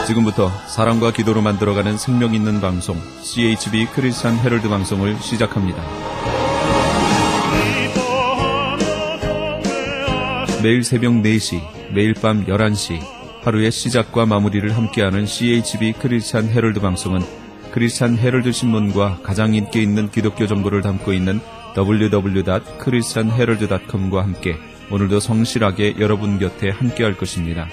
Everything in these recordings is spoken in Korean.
지금부터 사랑과 기도로 만들어가는 생명 있는 방송 CHB 크리스찬 헤럴드 방송을 시작합니다. 매일 새벽 4시, 매일 밤 11시 하루의 시작과 마무리를 함께하는 CHB 크리스찬 헤럴드 방송은 크리스찬 헤럴드 신문과 가장 인기 있는 기독교 정보를 담고 있는 www.christianherald.com과 함께 오늘도 성실하게 여러분 곁에 함께할 것입니다.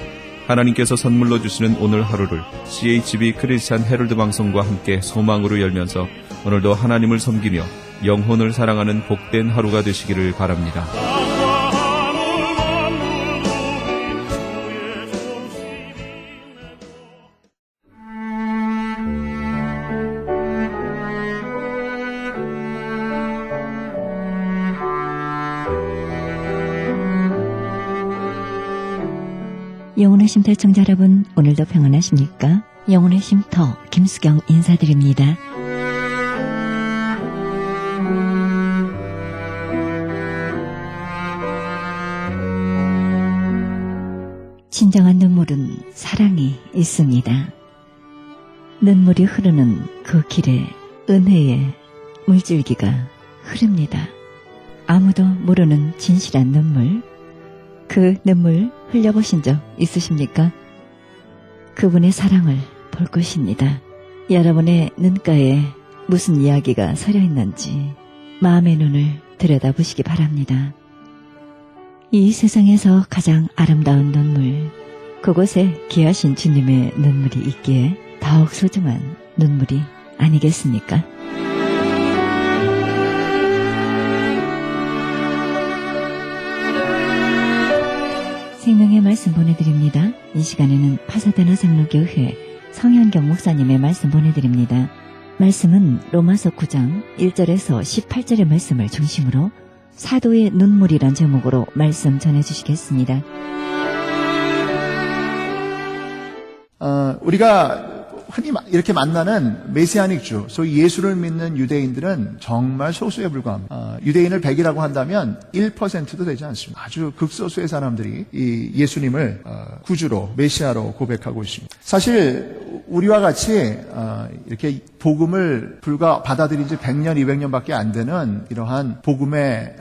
하나님께서 선물로 주시는 오늘 하루를 CHB 크리스찬 헤럴드 방송과 함께 소망으로 열면서 오늘도 하나님을 섬기며 영혼을 사랑하는 복된 하루가 되시기를 바랍니다. 영혼의 쉼터 청자 여러분, 오늘도 평안하십니까? 영혼의 쉼터 김수경 인사드립니다. 진정한 눈물은 사랑이 있습니다. 눈물이 흐르는 그 길에 은혜의 물줄기가 흐릅니다. 아무도 모르는 진실한 눈물, 그 눈물 흘려보신 적 있으십니까? 그분의 사랑을 볼 것입니다. 여러분의 눈가에 무슨 이야기가 서려 있는지 마음의 눈을 들여다보시기 바랍니다. 이 세상에서 가장 아름다운 눈물, 그곳에 귀하신 주님의 눈물이 있기에 더욱 소중한 눈물이 아니겠습니까? 생명의 말씀 보내드립니다. 이 시간에는 파사데나 장로교회 성현경 목사님의 말씀 보내드립니다. 말씀은 로마서 9장 1절에서 18절의 말씀을 중심으로 사도의 눈물이란 제목으로 말씀 전해주시겠습니다. 우리가 흔히 이렇게 만나는 메시아닉 주, 소위 예수를 믿는 유대인들은 정말 소수에 불과합니다. 유대인을 100이라고 한다면 1%도 되지 않습니다. 아주 극소수의 사람들이 이 예수님을 구주로, 메시아로 고백하고 있습니다. 사실 우리와 같이 이렇게 복음을 불과 받아들인 지 100년, 200년밖에 안 되는 이러한 복음의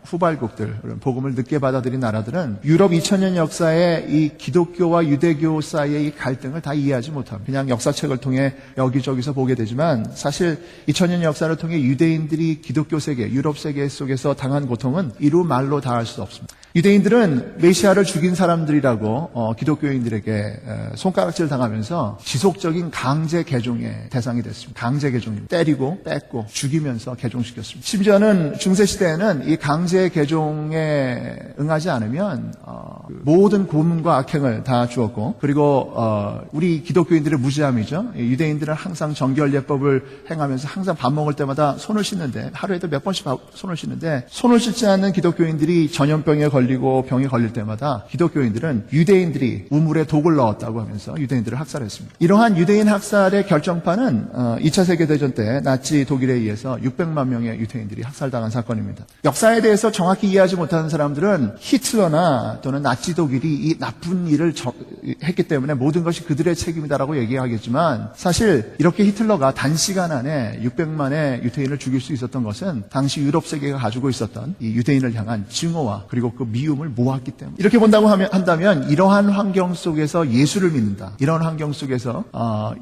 후발국들, 복음을 늦게 받아들인 나라들은 유럽 2000년 역사의 이 기독교와 유대교 사이의 이 갈등을 다 이해하지 못합니다. 그냥 역사책을 통해 여기저기서 보게 되지만 사실 2000년 역사를 통해 유대인들이 기독교 세계, 유럽 세계 속에서 당한 고통은 이루 말로 다 할 수 없습니다. 유대인들은 메시아를 죽인 사람들이라고 기독교인들에게 손가락질 당하면서 지속적인 강제 개종의 대상이 됐습니다. 강제 개종입니다. 때리고 뺏고 죽이면서 개종시켰습니다. 심지어는 중세시대에는 이 강제 개종에 응하지 않으면 모든 고문과 악행을 다 주었고, 그리고 우리 기독교인들의 무지함이죠. 유대인들은 항상 정결예법을 행하면서 항상 밥 먹을 때마다 손을 씻는데, 하루에도 몇 번씩 손을 씻는데, 손을 씻지 않는 기독교인들이 전염병에 걸리고 병에 걸릴 때마다 기독교인들은 유대인들이 우물에 독을 넣었다고 하면서 유대인들을 학살했습니다. 이러한 유대인 학살의 결정판은 2차 세계대전 때 나치 독일에 의해서 600만 명의 유대인들이 학살당한 사건입니다. 역사에 대해서 정확히 이해하지 못하는 사람들은 히틀러나 또는 나치 독일이 이 나쁜 일을 했기 때문에 모든 것이 그들의 책임이다라고 얘기하겠지만, 사실 이렇게 히틀러가 단시간 안에 600만의 유대인을 죽일 수 있었던 것은 당시 유럽 세계가 가지고 있었던 이 유대인을 향한 증오와 그리고 그 미움을 모았기 때문에, 이렇게 본다고 한다면 이러한 환경 속에서 예수를 믿는다, 이런 환경 속에서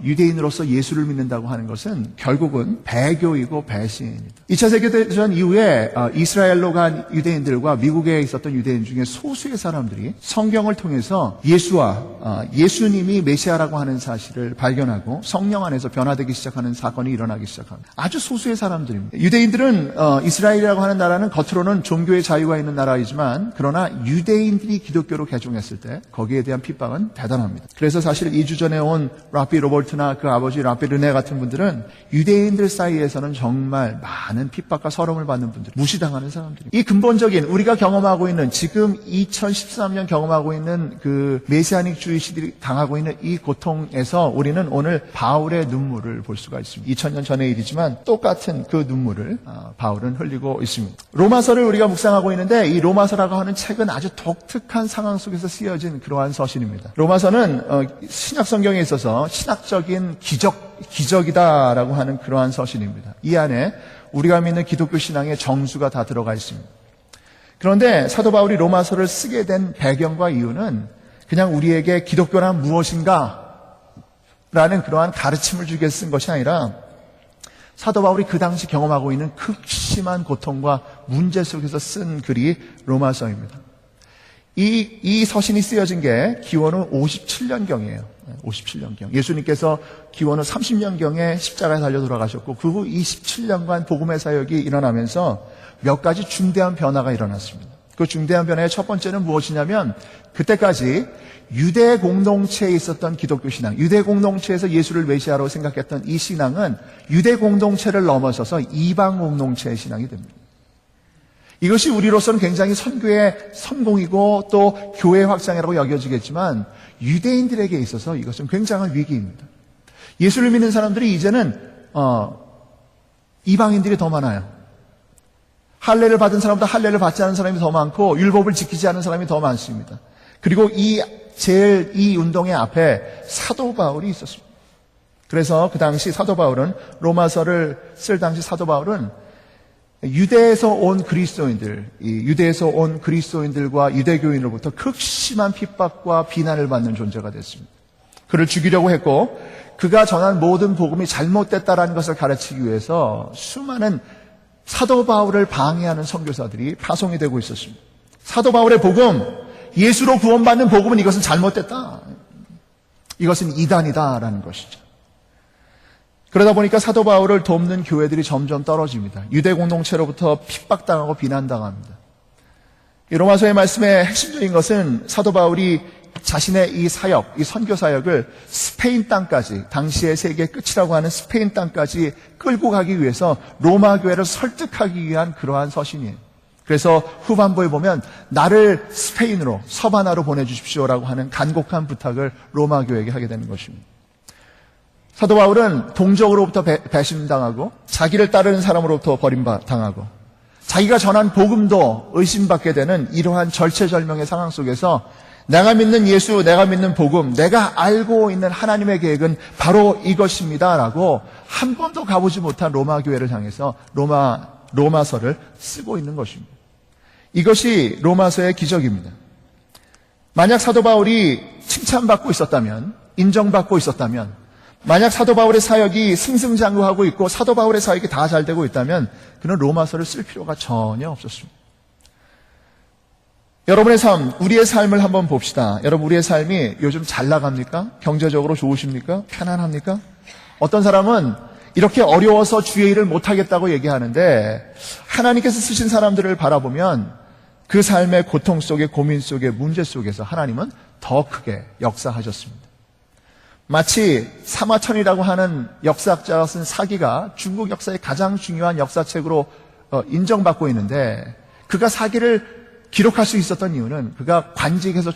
유대인으로서 예수를 믿는다고 하는 것은 결국은 배교이고 배신입니다. 2차 세계대전 이후에 이스라엘로 간 유대인들과 미국에 있었던 유대인 중에 소수의 사람들이 성경을 통해서 예수와 예수님이 메시아라고 하는 사실을 발견하고 성령 안에서 변화되기 시작하는 사건이 일어나기 시작합니다. 아주 소수의 사람들입니다. 유대인들은 이스라엘이라고 하는 나라는 겉으로는 종교의 자유가 있는 나라이지만, 그러나 유대인들이 기독교로 개종했을 때 거기에 대한 핍박은 대단합니다. 그래서 사실 2주 전에 온 라피 로버트나 그 아버지 라피 르네 같은 분들은 유대인들 사이에서는 정말 많은 핍박과 서름을 받는 분들, 무시당하는 사람들입니다. 이 근본적인 우리가 경험하고 있는, 지금 2013년 경험하고 있는 그 메시아닉 주의시들이 당하고 있는 이 고통에서 우리는 오늘 바울의 눈물을 볼 수가 있습니다. 2000년 전의 일이지만 똑같은 그 눈물을 바울은 흘리고 있습니다. 로마서를 우리가 묵상하고 있는데, 이 로마서라고 하는 하는 책은 아주 독특한 상황 속에서 쓰여진 그러한 서신입니다. 로마서는 신약 성경에 있어서 신학적인 기적이다라고 하는 그러한 서신입니다. 이 안에 우리가 믿는 기독교 신앙의 정수가 다 들어가 있습니다. 그런데 사도 바울이 로마서를 쓰게 된 배경과 이유는 그냥 우리에게 기독교란 무엇인가 라는 그러한 가르침을 주기 위해서 쓴 것이 아니라 사도 바울이 그 당시 경험하고 있는 극심한 고통과 문제 속에서 쓴 글이 로마서입니다. 이 서신이 쓰여진 게 기원 후 57년경이에요. 57년경. 예수님께서 기원 후 30년경에 십자가에 달려 돌아가셨고 그 후 27년간 복음의 사역이 일어나면서 몇 가지 중대한 변화가 일어났습니다. 그 중대한 변화의 첫 번째는 무엇이냐면 그때까지 유대 공동체에 있었던 기독교 신앙, 유대 공동체에서 예수를 메시아로 생각했던 이 신앙은 유대 공동체를 넘어서서 이방 공동체의 신앙이 됩니다. 이것이 우리로서는 굉장히 선교의 성공이고 또 교회 확장이라고 여겨지겠지만 유대인들에게 있어서 이것은 굉장한 위기입니다. 예수를 믿는 사람들이 이제는 이방인들이 더 많아요. 할례를 받은 사람보다 할례를 받지 않은 사람이 더 많고 율법을 지키지 않은 사람이 더 많습니다. 그리고 이 운동의 앞에 사도 바울이 있었습니다. 그래서 그 당시 사도 바울은 로마서를 쓸 당시 사도 바울은 유대에서 온 그리스도인들과 유대교인으로부터 극심한 핍박과 비난을 받는 존재가 됐습니다. 그를 죽이려고 했고 그가 전한 모든 복음이 잘못됐다라는 것을 가르치기 위해서 수많은 사도 바울을 방해하는 선교사들이 파송이 되고 있었습니다. 사도 바울의 복음, 예수로 구원받는 복음은 이것은 잘못됐다. 이것은 이단이다라는 것이죠. 그러다 보니까 사도 바울을 돕는 교회들이 점점 떨어집니다. 유대 공동체로부터 핍박당하고 비난당합니다. 이 로마서의 말씀의 핵심적인 것은 사도 바울이 자신의 이 사역, 이 선교 사역을 스페인 땅까지, 당시의 세계의 끝이라고 하는 스페인 땅까지 끌고 가기 위해서 로마 교회를 설득하기 위한 그러한 서신이에요. 그래서 후반부에 보면 나를 스페인으로, 서바나로 보내주십시오라고 하는 간곡한 부탁을 로마 교회에게 하게 되는 것입니다. 사도 바울은 동족으로부터 배신당하고 자기를 따르는 사람으로부터 버림당하고 자기가 전한 복음도 의심받게 되는 이러한 절체절명의 상황 속에서 내가 믿는 예수, 내가 믿는 복음, 내가 알고 있는 하나님의 계획은 바로 이것입니다라고 한 번도 가보지 못한 로마 교회를 향해서 로마서를 쓰고 있는 것입니다. 이것이 로마서의 기적입니다. 만약 사도 바울이 칭찬받고 있었다면, 인정받고 있었다면, 만약 사도 바울의 사역이 승승장구하고 있고 사도 바울의 사역이 다 잘 되고 있다면 그는 로마서를 쓸 필요가 전혀 없었습니다. 여러분의 삶, 우리의 삶을 한번 봅시다. 여러분, 우리의 삶이 요즘 잘 나갑니까? 경제적으로 좋으십니까? 편안합니까? 어떤 사람은 이렇게 어려워서 주의 일을 못하겠다고 얘기하는데 하나님께서 쓰신 사람들을 바라보면 그 삶의 고통 속에, 고민 속에, 문제 속에서 하나님은 더 크게 역사하셨습니다. 마치 사마천이라고 하는 역사학자가 쓴 사기가 중국 역사의 가장 중요한 역사책으로 인정받고 있는데 그가 사기를 기록할 수 있었던 이유는 그가 관직에서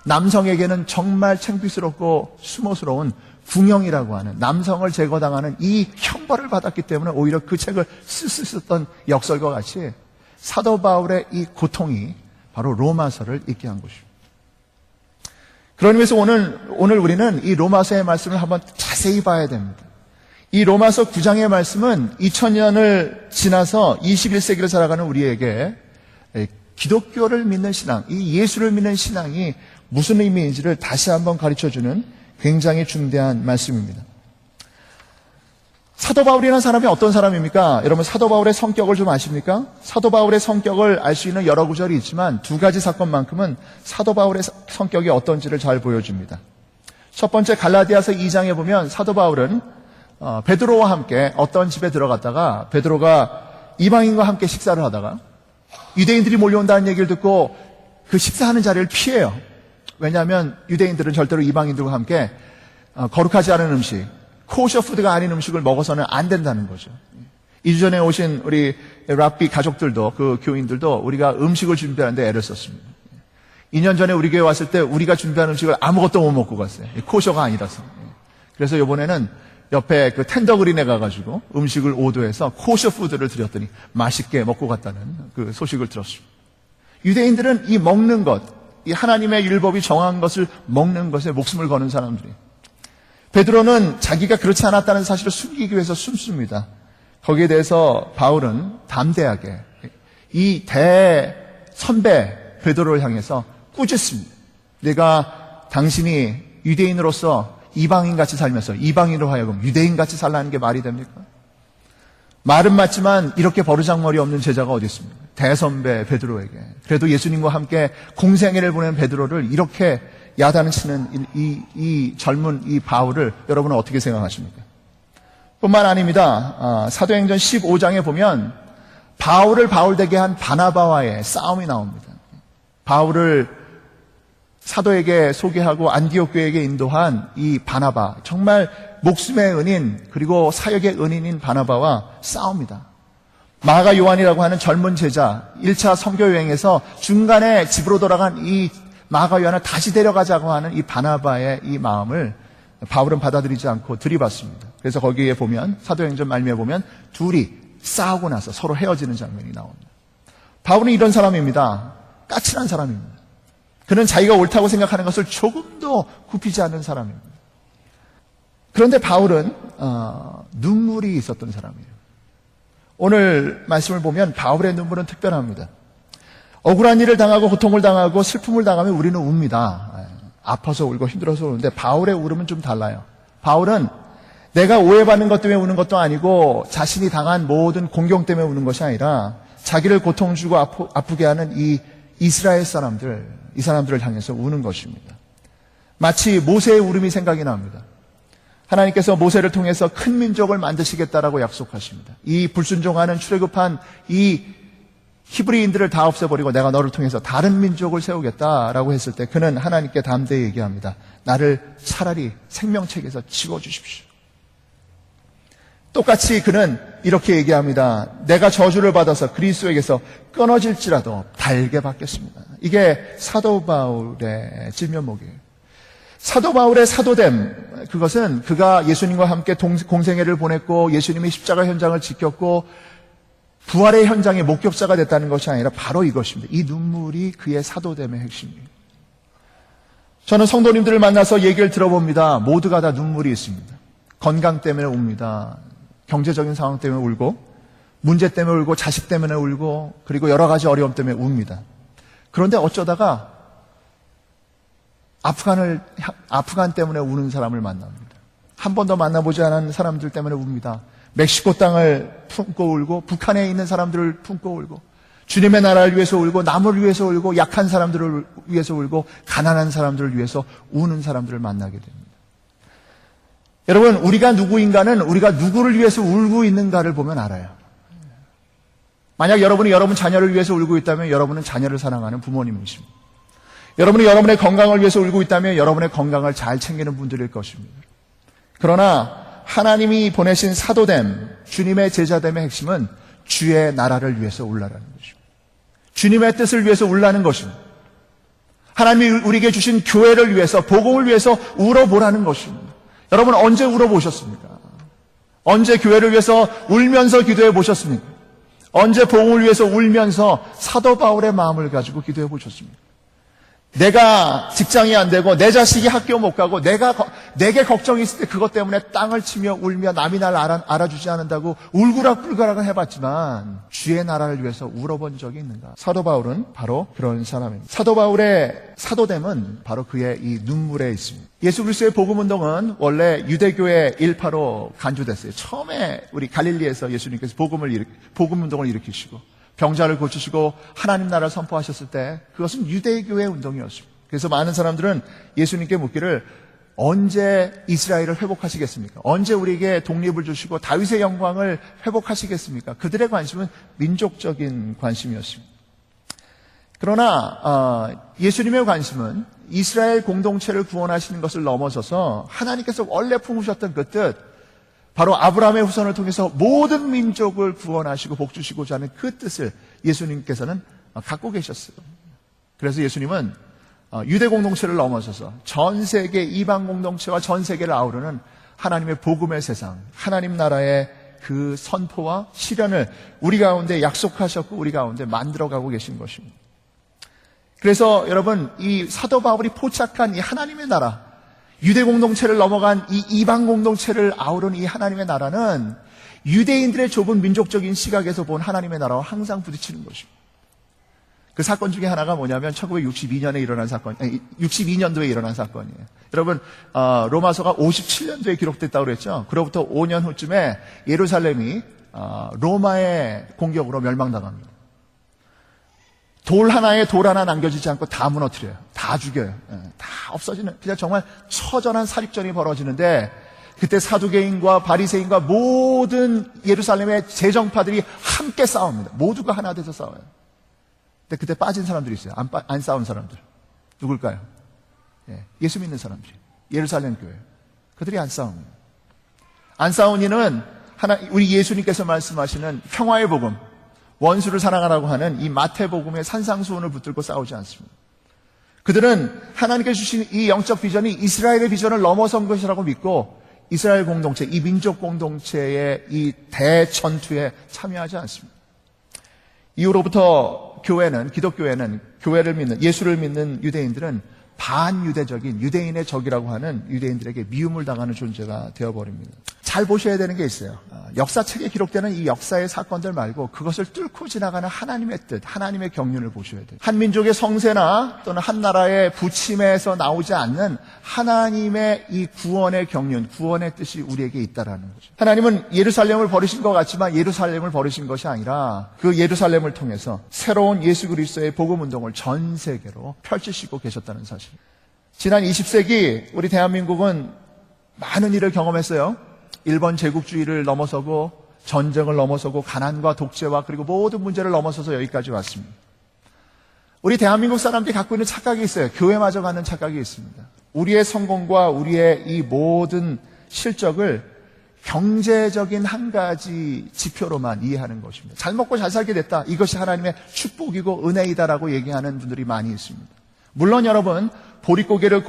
남성에게는 정말 창피스럽고 수모스러운 궁형이라고 하는 남성을 제거당하는 이 형벌을 받았기 때문에 오히려 그 책을 쓸 수 있었던 역설과 같이 사도 바울의 이 고통이 바로 로마서를 읽게 한 것입니다. 그런 의미에서 오늘 우리는 이 로마서의 말씀을 한번 자세히 봐야 됩니다. 이 로마서 9장의 말씀은 2000년을 지나서 21세기를 살아가는 우리에게 기독교를 믿는 신앙, 이 예수를 믿는 신앙이 무슨 의미인지를 다시 한번 가르쳐주는 굉장히 중대한 말씀입니다. 사도 바울이라는 사람이 어떤 사람입니까? 여러분, 사도 바울의 성격을 좀 아십니까? 사도 바울의 성격을 알 수 있는 여러 구절이 있지만 두 가지 사건만큼은 사도 바울의 성격이 어떤지를 잘 보여줍니다. 첫 번째, 갈라디아서 2장에 보면 사도 바울은 베드로와 함께 어떤 집에 들어갔다가 베드로가 이방인과 함께 식사를 하다가 유대인들이 몰려온다는 얘기를 듣고 그 식사하는 자리를 피해요. 왜냐하면 유대인들은 절대로 이방인들과 함께 거룩하지 않은 음식, 코셔 푸드가 아닌 음식을 먹어서는 안 된다는 거죠. 2주 전에 오신 우리 랍비 가족들도, 그 교인들도 우리가 음식을 준비하는데 애를 썼습니다. 2년 전에 우리 교회 왔을 때 우리가 준비한 음식을 아무것도 못 먹고 갔어요. 코셔가 아니라서. 그래서 이번에는 옆에 그 텐더그린에 가가지고 음식을 오더해서 코셔 푸드를 드렸더니 맛있게 먹고 갔다는 그 소식을 들었습니다. 유대인들은 이 먹는 것, 이 하나님의 율법이 정한 것을 먹는 것에 목숨을 거는 사람들이에요. 베드로는 자기가 그렇지 않았다는 사실을 숨기기 위해서 숨습니다. 거기에 대해서 바울은 담대하게 이 대선배 베드로를 향해서 꾸짖습니다. 내가 당신이 유대인으로서 이방인같이 살면서 이방인으로 하여금 유대인같이 살라는 게 말이 됩니까? 말은 맞지만 이렇게 버르장머리 없는 제자가 어디 있습니까? 대선배 베드로에게. 그래도 예수님과 함께 공생애를 보낸 베드로를 이렇게 야단을 치는 이 젊은 이 바울을 여러분은 어떻게 생각하십니까? 뿐만 아닙니다. 사도행전 15장에 보면 바울을 바울되게 한 바나바와의 싸움이 나옵니다. 바울을 사도에게 소개하고 안디옥 교회에게 인도한 이 바나바, 정말 목숨의 은인 그리고 사역의 은인인 바나바와 싸웁니다. 마가 요한이라고 하는 젊은 제자 1차 선교 여행에서 중간에 집으로 돌아간 이 마가 요한을 다시 데려가자고 하는 이 바나바의 이 마음을 바울은 받아들이지 않고 들이받습니다. 그래서 거기에 보면 사도행전 말미에 보면 둘이 싸우고 나서 서로 헤어지는 장면이 나옵니다. 바울은 이런 사람입니다. 까칠한 사람입니다. 그는 자기가 옳다고 생각하는 것을 조금도 굽히지 않는 사람입니다. 그런데 바울은 눈물이 있었던 사람이에요. 오늘 말씀을 보면 바울의 눈물은 특별합니다. 억울한 일을 당하고 고통을 당하고 슬픔을 당하면 우리는 웁니다. 아파서 울고 힘들어서 우는데 바울의 울음은 좀 달라요. 바울은 내가 오해받는 것 때문에 우는 것도 아니고 자신이 당한 모든 공경 때문에 우는 것이 아니라 자기를 고통 주고 아프게 하는 이 이스라엘 사람들, 이 사람들을 향해서 우는 것입니다. 마치 모세의 울음이 생각이 납니다. 하나님께서 모세를 통해서 큰 민족을 만드시겠다라고 약속하십니다. 이 불순종하는 출애굽한 이 히브리인들을 다 없애버리고 내가 너를 통해서 다른 민족을 세우겠다라고 했을 때 그는 하나님께 담대히 얘기합니다. 나를 차라리 생명책에서 지워주십시오. 똑같이 그는 이렇게 얘기합니다. 내가 저주를 받아서 그리스도에게서 끊어질지라도 달게 받겠습니다. 이게 사도 바울의 진면목이에요. 사도 바울의 사도됨, 그것은 그가 예수님과 함께 공생애를 보냈고 예수님의 십자가 현장을 지켰고 부활의 현장의 목격자가 됐다는 것이 아니라 바로 이것입니다. 이 눈물이 그의 사도됨의 핵심입니다. 저는 성도님들을 만나서 얘기를 들어봅니다. 모두가 다 눈물이 있습니다. 건강 때문에 웁니다. 경제적인 상황 때문에 울고 문제 때문에 울고 자식 때문에 울고 그리고 여러 가지 어려움 때문에 웁니다. 그런데 어쩌다가 아프간 때문에 우는 사람을 만납니다. 한 번도 만나보지 않은 사람들 때문에 웁니다. 멕시코 땅을 품고 울고 북한에 있는 사람들을 품고 울고 주님의 나라를 위해서 울고 남을 위해서 울고 약한 사람들을 위해서 울고 가난한 사람들을 위해서 우는 사람들을 만나게 됩니다. 여러분, 우리가 누구인가는 우리가 누구를 위해서 울고 있는가를 보면 알아요. 만약 여러분이 여러분 자녀를 위해서 울고 있다면 여러분은 자녀를 사랑하는 부모님이십니다. 여러분이 여러분의 건강을 위해서 울고 있다면 여러분의 건강을 잘 챙기는 분들일 것입니다. 그러나 하나님이 보내신 사도됨, 주님의 제자됨의 핵심은 주의 나라를 위해서 울라라는 것입니다. 주님의 뜻을 위해서 울라는 것입니다. 하나님이 우리에게 주신 교회를 위해서, 복음을 위해서 울어보라는 것입니다. 여러분 언제 울어보셨습니까? 언제 교회를 위해서 울면서 기도해 보셨습니까? 언제 복음을 위해서 울면서 사도 바울의 마음을 가지고 기도해 보셨습니까? 내가 직장이 안 되고 내 자식이 학교 못 가고 내게 걱정이 있을 때 그것 때문에 땅을 치며 울며 남이 날 알아주지 않는다고 울그락불그락을 해봤지만 주의 나라를 위해서 울어본 적이 있는가? 사도 바울은 바로 그런 사람입니다. 사도 바울의 사도됨은 바로 그의 이 눈물에 있습니다. 예수 그리스도의 복음운동은 원래 유대교의 일파로 간주됐어요. 처음에 우리 갈릴리에서 예수님께서 복음운동을 일으키시고 병자를 고치시고 하나님 나라를 선포하셨을 때 그것은 유대교의 운동이었습니다. 그래서 많은 사람들은 예수님께 묻기를 언제 이스라엘을 회복하시겠습니까? 언제 우리에게 독립을 주시고 다윗의 영광을 회복하시겠습니까? 그들의 관심은 민족적인 관심이었습니다. 그러나 예수님의 관심은 이스라엘 공동체를 구원하시는 것을 넘어서서 하나님께서 원래 품으셨던 그 뜻, 바로 아브라함의 후손을 통해서 모든 민족을 구원하시고 복주시고자 하는 그 뜻을 예수님께서는 갖고 계셨어요. 그래서 예수님은 유대 공동체를 넘어서서 전 세계 이방 공동체와 전 세계를 아우르는 하나님의 복음의 세상, 하나님 나라의 그 선포와 실현을 우리 가운데 약속하셨고 우리 가운데 만들어가고 계신 것입니다. 그래서 여러분, 이 사도 바울이 포착한 이 하나님의 나라, 유대 공동체를 넘어간 이 이방 공동체를 아우른 이 하나님의 나라는 유대인들의 좁은 민족적인 시각에서 본 하나님의 나라와 항상 부딪히는 것입니다. 그 사건 중에 하나가 뭐냐면 1962년에 일어난 사건, 62년도에 일어난 사건이에요. 여러분, 로마서가 57년도에 기록됐다고 그랬죠. 그로부터 5년 후쯤에 예루살렘이 로마의 공격으로 멸망당합니다. 돌 하나 남겨지지 않고 다 무너뜨려요. 다 죽여요. 다 없어지는, 그냥 정말 처절한 살익전이 벌어지는데, 그때 사두개인과 바리새인과 모든 예루살렘의 재정파들이 함께 싸웁니다. 모두가 하나 돼서 싸워요. 근데 그때 빠진 사람들이 있어요. 안 싸운 사람들. 누굴까요? 예수 믿는 사람들이. 예루살렘 교회. 그들이 안 싸웁니다. 안 싸운 이는 우리 예수님께서 말씀하시는 평화의 복음, 원수를 사랑하라고 하는 이 마태복음의 산상수훈을 붙들고 싸우지 않습니다. 그들은 하나님께서 주신 이 영적 비전이 이스라엘의 비전을 넘어선 것이라고 믿고 이스라엘 공동체, 이 민족 공동체의 이 대전투에 참여하지 않습니다. 이후로부터 기독교회는 교회를 믿는, 예수를 믿는 유대인들은 반유대적인 유대인의 적이라고 하는 유대인들에게 미움을 당하는 존재가 되어버립니다. 잘 보셔야 되는 게 있어요. 역사책에 기록되는 이 역사의 사건들 말고 그것을 뚫고 지나가는 하나님의 뜻, 하나님의 경륜을 보셔야 돼요. 한 민족의 성세나 또는 한 나라의 부침에서 나오지 않는 하나님의 이 구원의 경륜, 구원의 뜻이 우리에게 있다라는 거죠. 하나님은 예루살렘을 버리신 것 같지만 예루살렘을 버리신 것이 아니라 그 예루살렘을 통해서 새로운 예수 그리스도의 복음 운동을 전 세계로 펼치시고 계셨다는 사실. 지난 20세기 우리 대한민국은 많은 일을 경험했어요. 일본 제국주의를 넘어서고 전쟁을 넘어서고 가난과 독재와 그리고 모든 문제를 넘어서서 여기까지 왔습니다. 우리 대한민국 사람들이 갖고 있는 착각이 있어요. 교회마저 갖는 착각이 있습니다. 우리의 성공과 우리의 이 모든 실적을 경제적인 한 가지 지표로만 이해하는 것입니다. 잘 먹고 잘 살게 됐다. 이것이 하나님의 축복이고 은혜이다라고 얘기하는 분들이 많이 있습니다. 물론 여러분, 보릿고개를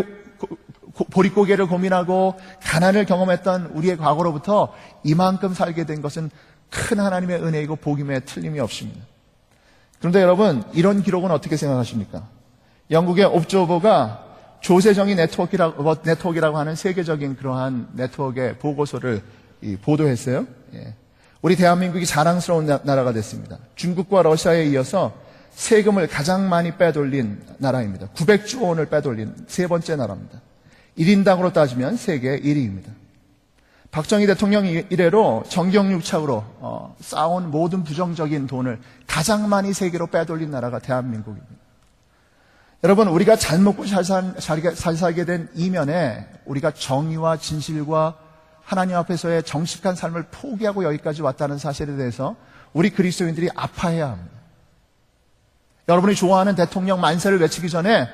고민하고 가난을 경험했던 우리의 과거로부터 이만큼 살게 된 것은 큰 하나님의 은혜이고 복임에 틀림이 없습니다. 그런데 여러분, 이런 기록은 어떻게 생각하십니까? 영국의 옵저버가 조세정의 네트워크라고 하는 세계적인 그러한 네트워크의 보고서를 보도했어요. 우리 대한민국이 자랑스러운 나라가 됐습니다. 중국과 러시아에 이어서 세금을 가장 많이 빼돌린 나라입니다. 900조 원을 빼돌린 세 번째 나라입니다. 1인당으로 따지면 세계 1위입니다. 박정희 대통령 이래로 정경유착으로 쌓아온 모든 부정적인 돈을 가장 많이 세계로 빼돌린 나라가 대한민국입니다. 여러분, 우리가 잘 먹고 잘 살게 된 이면에 우리가 정의와 진실과 하나님 앞에서의 정직한 삶을 포기하고 여기까지 왔다는 사실에 대해서 우리 그리스도인들이 아파해야 합니다. 여러분이 좋아하는 대통령 만세를 외치기 전에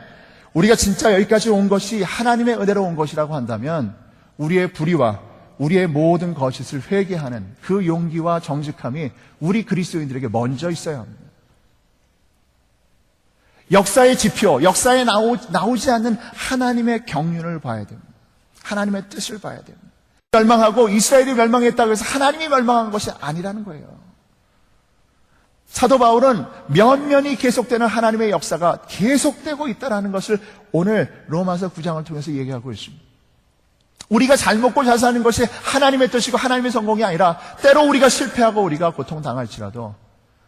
우리가 진짜 여기까지 온 것이 하나님의 은혜로 온 것이라고 한다면 우리의 불의와 우리의 모든 거짓을 회개하는 그 용기와 정직함이 우리 그리스도인들에게 먼저 있어야 합니다. 역사의 지표, 역사에 나오지 않는 하나님의 경륜을 봐야 됩니다. 하나님의 뜻을 봐야 됩니다. 멸망하고 이스라엘이 멸망했다고 해서 하나님이 멸망한 것이 아니라는 거예요. 사도 바울은 면면이 계속되는 하나님의 역사가 계속되고 있다는 것을 오늘 로마서 9장을 통해서 얘기하고 있습니다. 우리가 잘 먹고 잘 사는 것이 하나님의 뜻이고 하나님의 성공이 아니라 때로 우리가 실패하고 우리가 고통당할지라도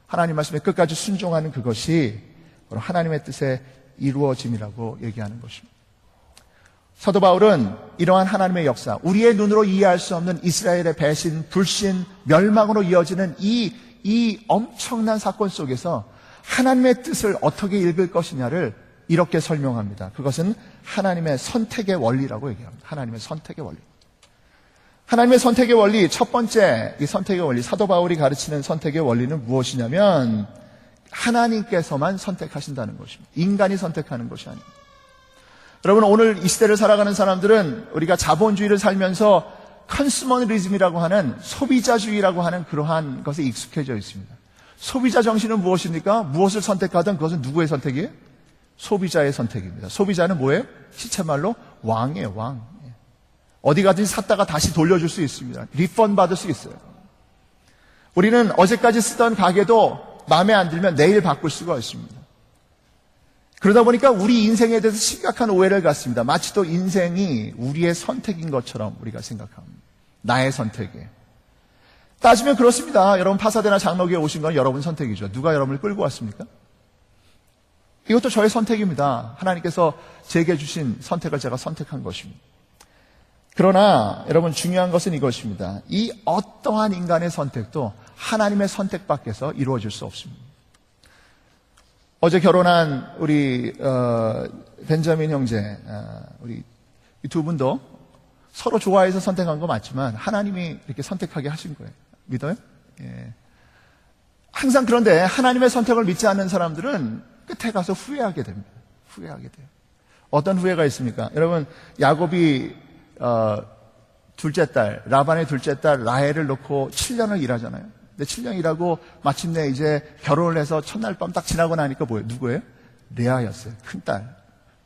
하나님 말씀에 끝까지 순종하는 그것이 바로 하나님의 뜻에 이루어짐이라고 얘기하는 것입니다. 사도 바울은 이러한 하나님의 역사, 우리의 눈으로 이해할 수 없는 이스라엘의 배신, 불신, 멸망으로 이어지는 이 엄청난 사건 속에서 하나님의 뜻을 어떻게 읽을 것이냐를 이렇게 설명합니다. 그것은 하나님의 선택의 원리라고 얘기합니다. 하나님의 선택의 원리. 하나님의 선택의 원리, 첫 번째 이 선택의 원리, 사도 바울이 가르치는 선택의 원리는 무엇이냐면 하나님께서만 선택하신다는 것입니다. 인간이 선택하는 것이 아닙니다. 여러분, 오늘 이 시대를 살아가는 사람들은 우리가 자본주의를 살면서 컨슈머리즘이라고 하는 소비자주의라고 하는 그러한 것에 익숙해져 있습니다. 소비자 정신은 무엇입니까? 무엇을 선택하든 그것은 누구의 선택이에요? 소비자의 선택입니다. 소비자는 뭐예요? 시체말로 왕이에요, 왕. 어디 가든지 샀다가 다시 돌려줄 수 있습니다. 리펀 받을 수 있어요. 우리는 어제까지 쓰던 가게도 마음에 안 들면 내일 바꿀 수가 있습니다. 그러다 보니까 우리 인생에 대해서 심각한 오해를 갖습니다. 마치 또 인생이 우리의 선택인 것처럼 우리가 생각합니다. 나의 선택이에요. 따지면 그렇습니다. 여러분 파사데나 장로교에 오신 건 여러분 선택이죠. 누가 여러분을 끌고 왔습니까? 이것도 저의 선택입니다. 하나님께서 제게 주신 선택을 제가 선택한 것입니다. 그러나 여러분 중요한 것은 이것입니다. 이 어떠한 인간의 선택도 하나님의 선택 밖에서 이루어질 수 없습니다. 어제 결혼한 우리 벤자민 형제, 우리 이 두 분도 서로 좋아해서 선택한 거 맞지만 하나님이 이렇게 선택하게 하신 거예요. 믿어요? 예. 항상 그런데 하나님의 선택을 믿지 않는 사람들은 끝에 가서 후회하게 됩니다. 후회하게 돼요. 어떤 후회가 있습니까? 여러분 야곱이 둘째 딸, 라반의 둘째 딸 라헬을 놓고 7년을 일하잖아요. 근데 7년 일하고 마침내 이제 결혼을 해서 첫날 밤 딱 지나고 나니까 뭐예요? 누구예요? 레아였어요. 큰 딸.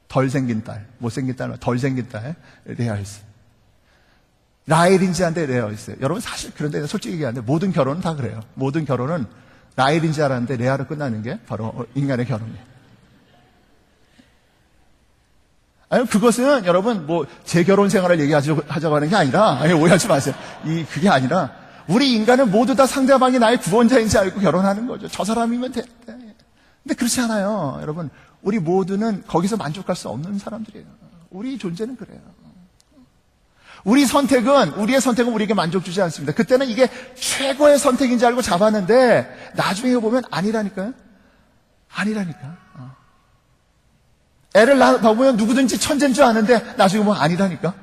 덜 생긴 딸. 못생긴 딸, 덜 생긴 딸. 레아였어요. 라헬인지 한데 레아였어요. 여러분 사실 그런데 솔직히 얘기하는데 모든 결혼은 다 그래요. 모든 결혼은 라헬인지 알았는데 레아로 끝나는 게 바로 인간의 결혼이에요. 아니, 그것은 여러분 뭐 제 결혼 생활을 얘기하자고 하는 게 아니라, 아니, 오해하지 마세요. 그게 아니라 우리 인간은 모두 다 상대방이 나의 구원자인지 알고 결혼하는 거죠. 저 사람이면 돼. 근데 그렇지 않아요. 여러분, 우리 모두는 거기서 만족할 수 없는 사람들이에요. 우리 존재는 그래요. 우리의 선택은 우리에게 만족 주지 않습니다. 그때는 이게 최고의 선택인지 알고 잡았는데 나중에 보면 아니라니까요. 아니라니까. 애를 낳아보면 누구든지 천재인 줄 아는데 나중에 보면 아니라니까.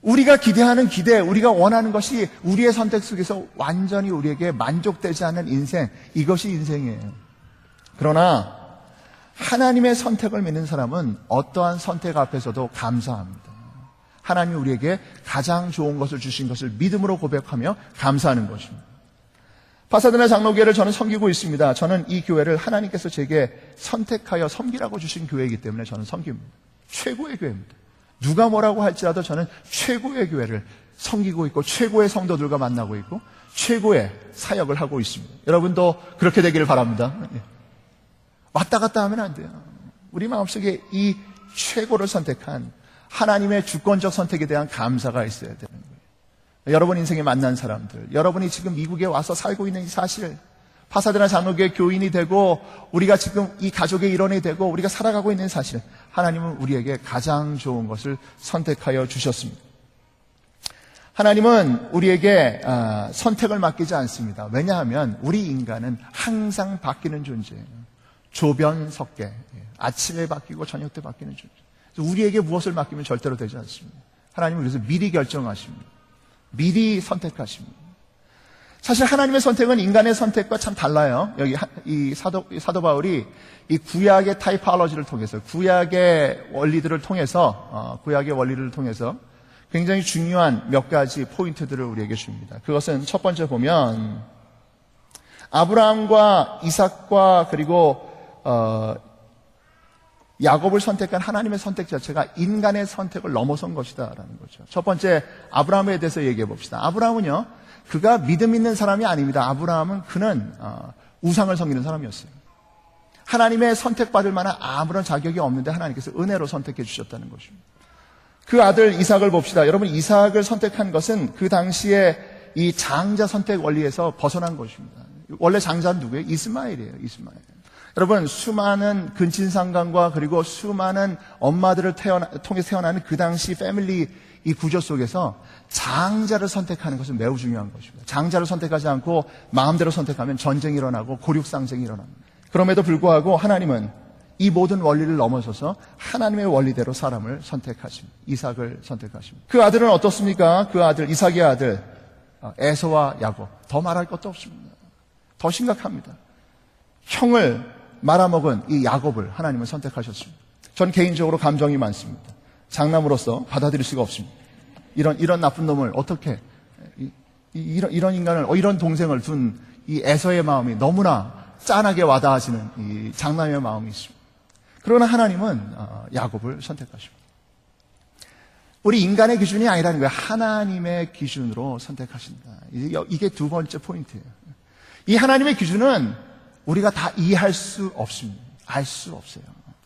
우리가 기대하는 기대, 우리가 원하는 것이 우리의 선택 속에서 완전히 우리에게 만족되지 않는 인생, 이것이 인생이에요. 그러나 하나님의 선택을 믿는 사람은 어떠한 선택 앞에서도 감사합니다. 하나님이 우리에게 가장 좋은 것을 주신 것을 믿음으로 고백하며 감사하는 것입니다. 파사데나 장로교회를 저는 섬기고 있습니다. 저는 이 교회를 하나님께서 제게 선택하여 섬기라고 주신 교회이기 때문에 저는 섬깁니다. 최고의 교회입니다. 누가 뭐라고 할지라도 저는 최고의 교회를 섬기고 있고 최고의 성도들과 만나고 있고 최고의 사역을 하고 있습니다. 여러분도 그렇게 되기를 바랍니다. 왔다 갔다 하면 안 돼요. 우리 마음속에 이 최고를 선택한 하나님의 주권적 선택에 대한 감사가 있어야 되는 거예요. 여러분 인생에 만난 사람들, 여러분이 지금 미국에 와서 살고 있는 이 사실, 파사데나 장로교회 교인이 되고 우리가 지금 이 가족의 일원이 되고 우리가 살아가고 있는 사실, 하나님은 우리에게 가장 좋은 것을 선택하여 주셨습니다. 하나님은 우리에게 선택을 맡기지 않습니다. 왜냐하면 우리 인간은 항상 바뀌는 존재예요. 조변석계, 아침에 바뀌고 저녁 때 바뀌는 존재. 우리에게 무엇을 맡기면 절대로 되지 않습니다. 하나님은 그래서 미리 결정하십니다. 미리 선택하십니다. 사실 하나님의 선택은 인간의 선택과 참 달라요. 여기 이 사도 바울이 이 구약의 타이팔로지를 통해서, 구약의 원리를 통해서 굉장히 중요한 몇 가지 포인트들을 우리에게 줍니다. 그것은 첫 번째 보면 아브라함과 이삭과 그리고 야곱을 선택한 하나님의 선택 자체가 인간의 선택을 넘어선 것이다라는 거죠. 첫 번째 아브라함에 대해서 얘기해 봅시다. 아브라함은요, 그가 믿음 있는 사람이 아닙니다. 아브라함은 그는 우상을 섬기는 사람이었어요. 하나님의 선택받을 만한 아무런 자격이 없는데 하나님께서 은혜로 선택해 주셨다는 것입니다. 그 아들 이삭을 봅시다. 여러분, 이삭을 선택한 것은 그 당시에 이 장자 선택 원리에서 벗어난 것입니다. 원래 장자는 누구예요? 이스마엘이에요. 이스마엘. 여러분, 수많은 근친상간과 그리고 수많은 엄마들을 통해서 태어나는 그 당시 패밀리 이 구조 속에서 장자를 선택하는 것은 매우 중요한 것입니다. 장자를 선택하지 않고 마음대로 선택하면 전쟁이 일어나고 고륙상쟁이 일어납니다. 그럼에도 불구하고 하나님은 이 모든 원리를 넘어서서 하나님의 원리대로 사람을 선택하십니다. 이삭을 선택하십니다. 그 아들은 어떻습니까? 그 아들, 이삭의 아들 에서와 야곱, 더 말할 것도 없습니다. 더 심각합니다. 형을 말아먹은 이 야곱을 하나님은 선택하셨습니다. 전 개인적으로 감정이 많습니다. 장남으로서 받아들일 수가 없습니다. 이런 나쁜 놈을 어떻게, 이런 인간을, 이런 동생을 둔 이 에서의 마음이 너무나 짠하게 와닿아지는 이 장남의 마음이 있습니다. 그러나 하나님은 야곱을 선택하십니다. 우리 인간의 기준이 아니라는 거예요. 하나님의 기준으로 선택하신다. 이게 두 번째 포인트예요. 이 하나님의 기준은 우리가 다 이해할 수 없습니다. 알 수 없어요.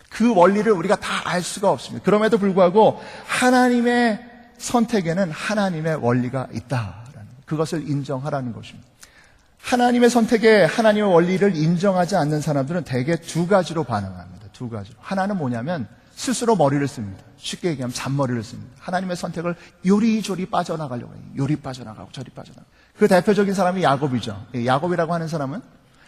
그 원리를 우리가 다 알 수가 없습니다. 그럼에도 불구하고 하나님의 선택에는 하나님의 원리가 있다라는 그것을 인정하라는 것입니다. 하나님의 선택에 하나님의 원리를 인정하지 않는 사람들은 대개 두 가지로 반응합니다. 두 가지로. 하나는 뭐냐면 스스로 머리를 씁니다. 쉽게 얘기하면 잔머리를 씁니다. 하나님의 선택을 요리조리 빠져나가려고 해요. 요리 빠져나가고 저리 빠져나가고. 그 대표적인 사람이 야곱이죠. 야곱이라고 하는 사람은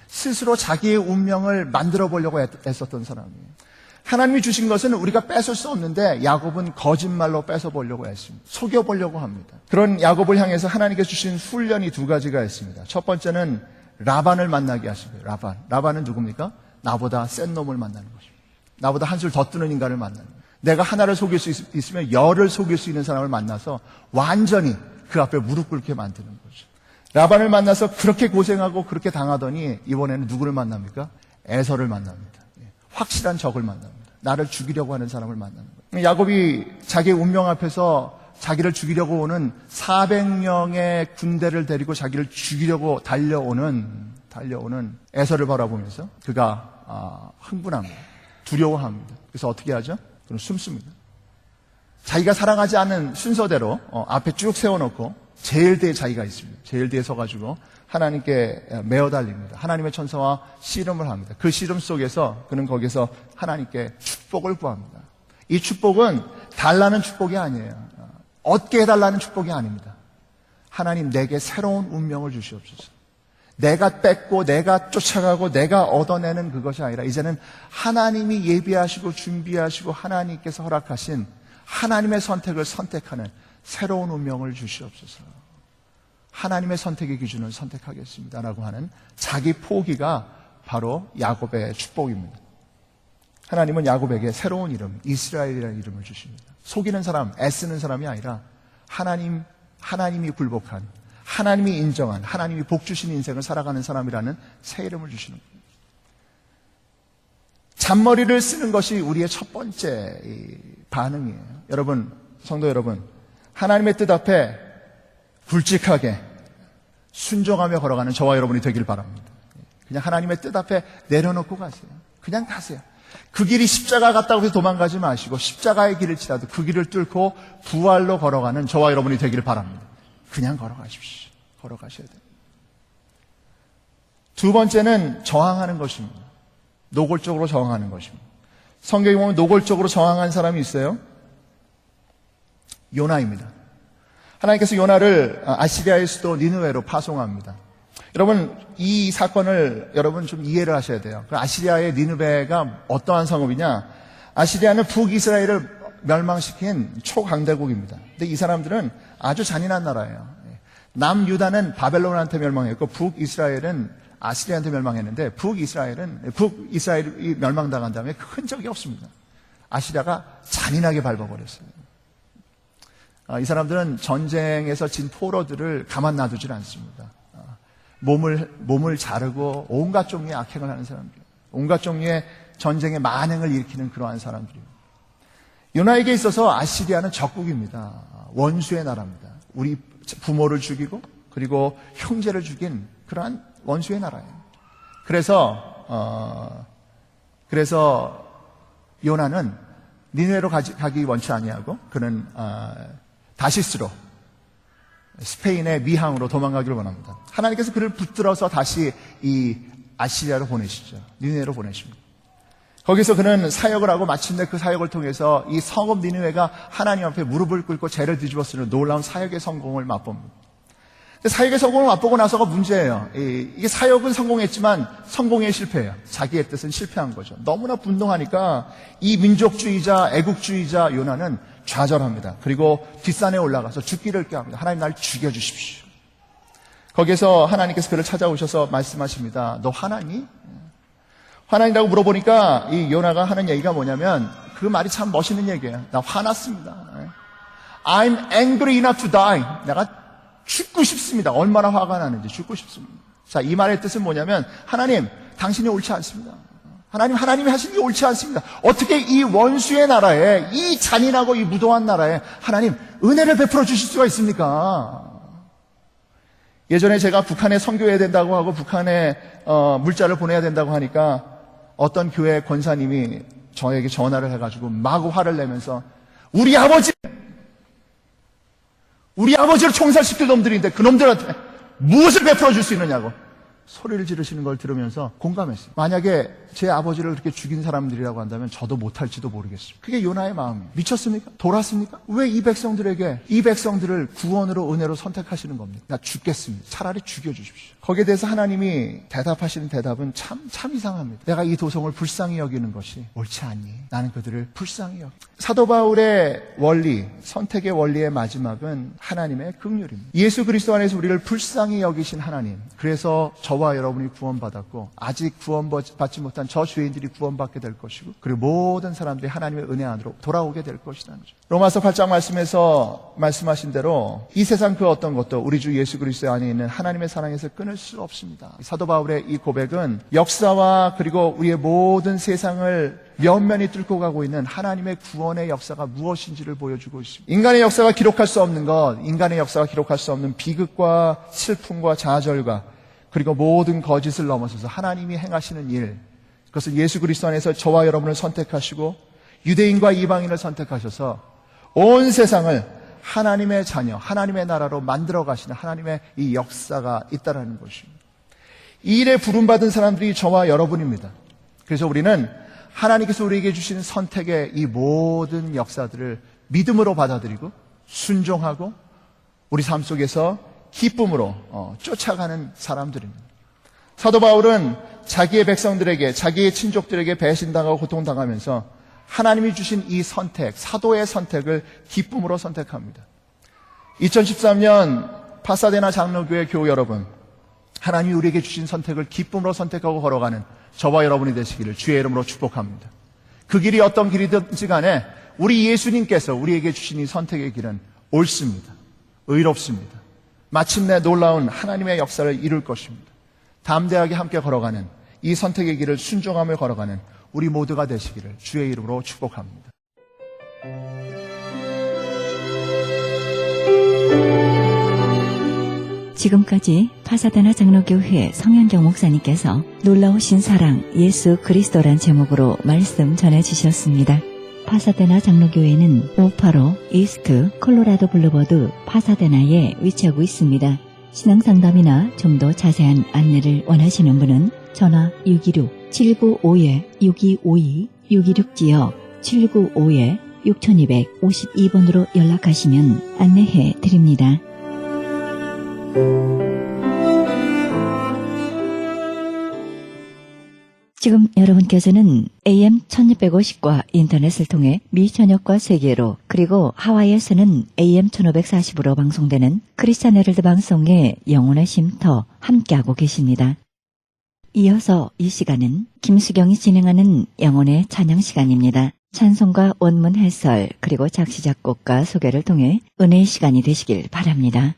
스스로 자기의 운명을 만들어 보려고 애썼던 사람이에요. 하나님이 주신 것은 우리가 뺏을 수 없는데 야곱은 거짓말로 뺏어보려고 했습니다. 속여보려고 합니다. 그런 야곱을 향해서 하나님께서 주신 훈련이 두 가지가 있습니다. 첫 번째는 라반을 만나게 하십니다. 라반은 누굽니까? 나보다 센 놈을 만나는 것입니다. 나보다 한술 더 뜨는 인간을 만나는 거예요. 내가 하나를 속일 수 있으면 열을 속일 수 있는 사람을 만나서 완전히 그 앞에 무릎 꿇게 만드는 거죠. 라반을 만나서 그렇게 고생하고 그렇게 당하더니 이번에는 누구를 만납니까? 에서를 만납니다. 확실한 적을 만납니다. 나를 죽이려고 하는 사람을 만나는 거예요. 야곱이 자기의 운명 앞에서 자기를 죽이려고 오는 400명의 군대를 데리고 자기를 죽이려고 달려오는 에서를 바라보면서 그가 흥분합니다. 두려워합니다. 그래서 어떻게 하죠? 그럼 숨습니다. 자기가 사랑하지 않는 순서대로 앞에 쭉 세워놓고 제일 뒤에 자기가 있습니다. 제일 뒤에 서가지고 하나님께 메어 달립니다. 하나님의 천사와 씨름을 합니다. 그 씨름 속에서 그는 거기서 하나님께 축복을 구합니다. 이 축복은 달라는 축복이 아니에요. 얻게 해달라는 축복이 아닙니다. 하나님 내게 새로운 운명을 주시옵소서. 내가 뺏고 내가 쫓아가고 내가 얻어내는 그것이 아니라 이제는 하나님이 예비하시고 준비하시고 하나님께서 허락하신 하나님의 선택을 선택하는 새로운 운명을 주시옵소서. 하나님의 선택의 기준을 선택하겠습니다라고 하는 자기 포기가 바로 야곱의 축복입니다. 하나님은 야곱에게 새로운 이름, 이스라엘이라는 이름을 주십니다. 속이는 사람, 애쓰는 사람이 아니라 하나님이 굴복한, 하나님이 인정한, 하나님이 복 주신 인생을 살아가는 사람이라는 새 이름을 주시는 겁니다. 잔머리를 쓰는 것이 우리의 첫 번째 반응이에요. 여러분, 성도 여러분, 하나님의 뜻 앞에 굵직하게 순종하며 걸어가는 저와 여러분이 되길 바랍니다. 그냥 하나님의 뜻 앞에 내려놓고 가세요. 그냥 가세요. 그 길이 십자가 같다고 해서 도망가지 마시고 십자가의 길을 치라도 그 길을 뚫고 부활로 걸어가는 저와 여러분이 되길 바랍니다. 그냥 걸어가십시오. 걸어가셔야 돼요. 두 번째는 저항하는 것입니다. 노골적으로 저항하는 것입니다. 성경에 보면 노골적으로 저항한 사람이 있어요. 요나입니다. 하나님께서 요나를 아시리아의 수도 니느웨로 파송합니다. 여러분, 이 사건을 여러분 좀 이해를 하셔야 돼요. 그 아시리아의 니느웨가 어떠한 성읍이냐? 아시리아는 북이스라엘을 멸망시킨 초강대국입니다. 근데 이 사람들은 아주 잔인한 나라예요. 남유다는 바벨론한테 멸망했고 북이스라엘은 아시리아한테 멸망했는데 북이스라엘이 멸망당한 다음에 그 흔적이 없습니다. 아시리아가 잔인하게 밟아버렸어요. 이 사람들은 전쟁에서 진 포로들을 가만 놔두질 않습니다. 몸을 자르고 온갖 종류의 악행을 하는 사람들, 온갖 종류의 전쟁의 만행을 일으키는 그러한 사람들이에요. 요나에게 있어서 아시리아는 적국입니다. 원수의 나라입니다. 우리 부모를 죽이고 그리고 형제를 죽인 그러한 원수의 나라예요. 그래서 요나는 니느웨로 가기 원치 아니하고 그는 다시스로 스페인의 미항으로 도망가기를 원합니다. 하나님께서 그를 붙들어서 다시 이 아시리아로 보내시죠. 니느웨로 보내십니다. 거기서 그는 사역을 하고 마침내 그 사역을 통해서 이 성읍 니느웨가 하나님 앞에 무릎을 꿇고 죄를 뒤집어 쓰는 놀라운 사역의 성공을 맛봅니다. 사역의 성공을 맛보고 나서가 문제예요. 이게 사역은 성공했지만 성공에 실패해요. 자기의 뜻은 실패한 거죠. 너무나 분노하니까 이 민족주의자, 애국주의자 요나는 좌절합니다. 그리고 뒷산에 올라가서 죽기를 꾀합니다. 하나님 날 죽여주십시오. 거기서 하나님께서 그를 찾아오셔서 말씀하십니다. 너 화나니? 화나니라고 물어보니까 이 요나가 하는 얘기가 뭐냐면 그 말이 참 멋있는 얘기예요. 나 화났습니다. I'm angry enough to die. 내가 죽고 싶습니다. 얼마나 화가 나는지 죽고 싶습니다. 자, 이 말의 뜻은 뭐냐면 하나님, 당신이 옳지 않습니다. 하나님이 하신 게 옳지 않습니다. 어떻게 이 원수의 나라에, 이 잔인하고 이 무도한 나라에 하나님 은혜를 베풀어 주실 수가 있습니까? 예전에 제가 북한에 선교해야 된다고 하고 북한에 물자를 보내야 된다고 하니까 어떤 교회 권사님이 저에게 전화를 해가지고 마구 화를 내면서 우리 아버지를 총살시킬 놈들인데 그 놈들한테 무엇을 베풀어 줄 수 있느냐고 소리를 지르시는 걸 들으면서 공감했어요. 만약에 제 아버지를 그렇게 죽인 사람들이라고 한다면 저도 못할지도 모르겠습니다. 그게 요나의 마음이에요. 미쳤습니까? 돌았습니까? 왜 이 백성들을 구원으로 은혜로 선택하시는 겁니까? 나 죽겠습니다. 차라리 죽여주십시오. 거기에 대해서 하나님이 대답하시는 대답은 참 이상합니다. 내가 이 도성을 불쌍히 여기는 것이 옳지 않니? 나는 그들을 불쌍히 여기. 사도 바울의 원리, 선택의 원리의 마지막은 하나님의 긍휼입니다. 예수 그리스도 안에서 우리를 불쌍히 여기신 하나님. 그래서 저와 여러분이 구원받았고 아직 구원받지 못한 저 죄인들이 구원받게 될 것이고 그리고 모든 사람들이 하나님의 은혜 안으로 돌아오게 될 것이라는 거죠. 로마서 8장 말씀에서 말씀하신 대로 이 세상 그 어떤 것도 우리 주 예수 그리스도 안에 있는 하나님의 사랑에서 끊을 수 없습니다. 사도 바울의 이 고백은 역사와 그리고 우리의 모든 세상을 면면이 뚫고 가고 있는 하나님의 구원의 역사가 무엇인지를 보여주고 있습니다. 인간의 역사가 기록할 수 없는 것, 인간의 역사가 기록할 수 없는 비극과 슬픔과 좌절과 그리고 모든 거짓을 넘어서서 하나님이 행하시는 일, 그것은 예수 그리스도 안에서 저와 여러분을 선택하시고 유대인과 이방인을 선택하셔서 온 세상을 하나님의 자녀, 하나님의 나라로 만들어 가시는 하나님의 이 역사가 있다라는 것입니다. 이 일에 부름받은 사람들이 저와 여러분입니다. 그래서 우리는 하나님께서 우리에게 주시는 선택의 이 모든 역사들을 믿음으로 받아들이고 순종하고 우리 삶 속에서 기쁨으로 쫓아가는 사람들입니다. 사도 바울은 자기의 백성들에게, 자기의 친족들에게 배신당하고 고통당하면서 하나님이 주신 이 선택, 사도의 선택을 기쁨으로 선택합니다. 2013년 파사데나 장로교회 교우 여러분, 하나님이 우리에게 주신 선택을 기쁨으로 선택하고 걸어가는 저와 여러분이 되시기를 주의 이름으로 축복합니다. 그 길이 어떤 길이든지 간에 우리 예수님께서 우리에게 주신 이 선택의 길은 옳습니다. 의롭습니다. 마침내 놀라운 하나님의 역사를 이룰 것입니다. 담대하게 함께 걸어가는 이 선택의 길을 순종하며 걸어가는 우리 모두가 되시기를 주의 이름으로 축복합니다. 지금까지 파사데나 장로교회 성현경 목사님께서 놀라우신 사랑 예수 그리스도란 제목으로 말씀 전해주셨습니다. 파사데나 장로교회는 585 이스트 콜로라도 블루버드 파사데나에 위치하고 있습니다. 신앙상담이나 좀 더 자세한 안내를 원하시는 분은 전화 626-795-6252 626지역 795-6252번으로 연락하시면 안내해 드립니다. 지금 여러분께서는 AM 1650과 인터넷을 통해 미천역과 세계로 그리고 하와이에서는 AM 1540으로 방송되는 크리스찬 헤럴드 방송의 영혼의 쉼터 함께하고 계십니다. 이어서 이 시간은 김수경이 진행하는 영혼의 찬양 시간입니다. 찬송가 원문 해설 그리고 작시 작곡가 소개를 통해 은혜의 시간이 되시길 바랍니다.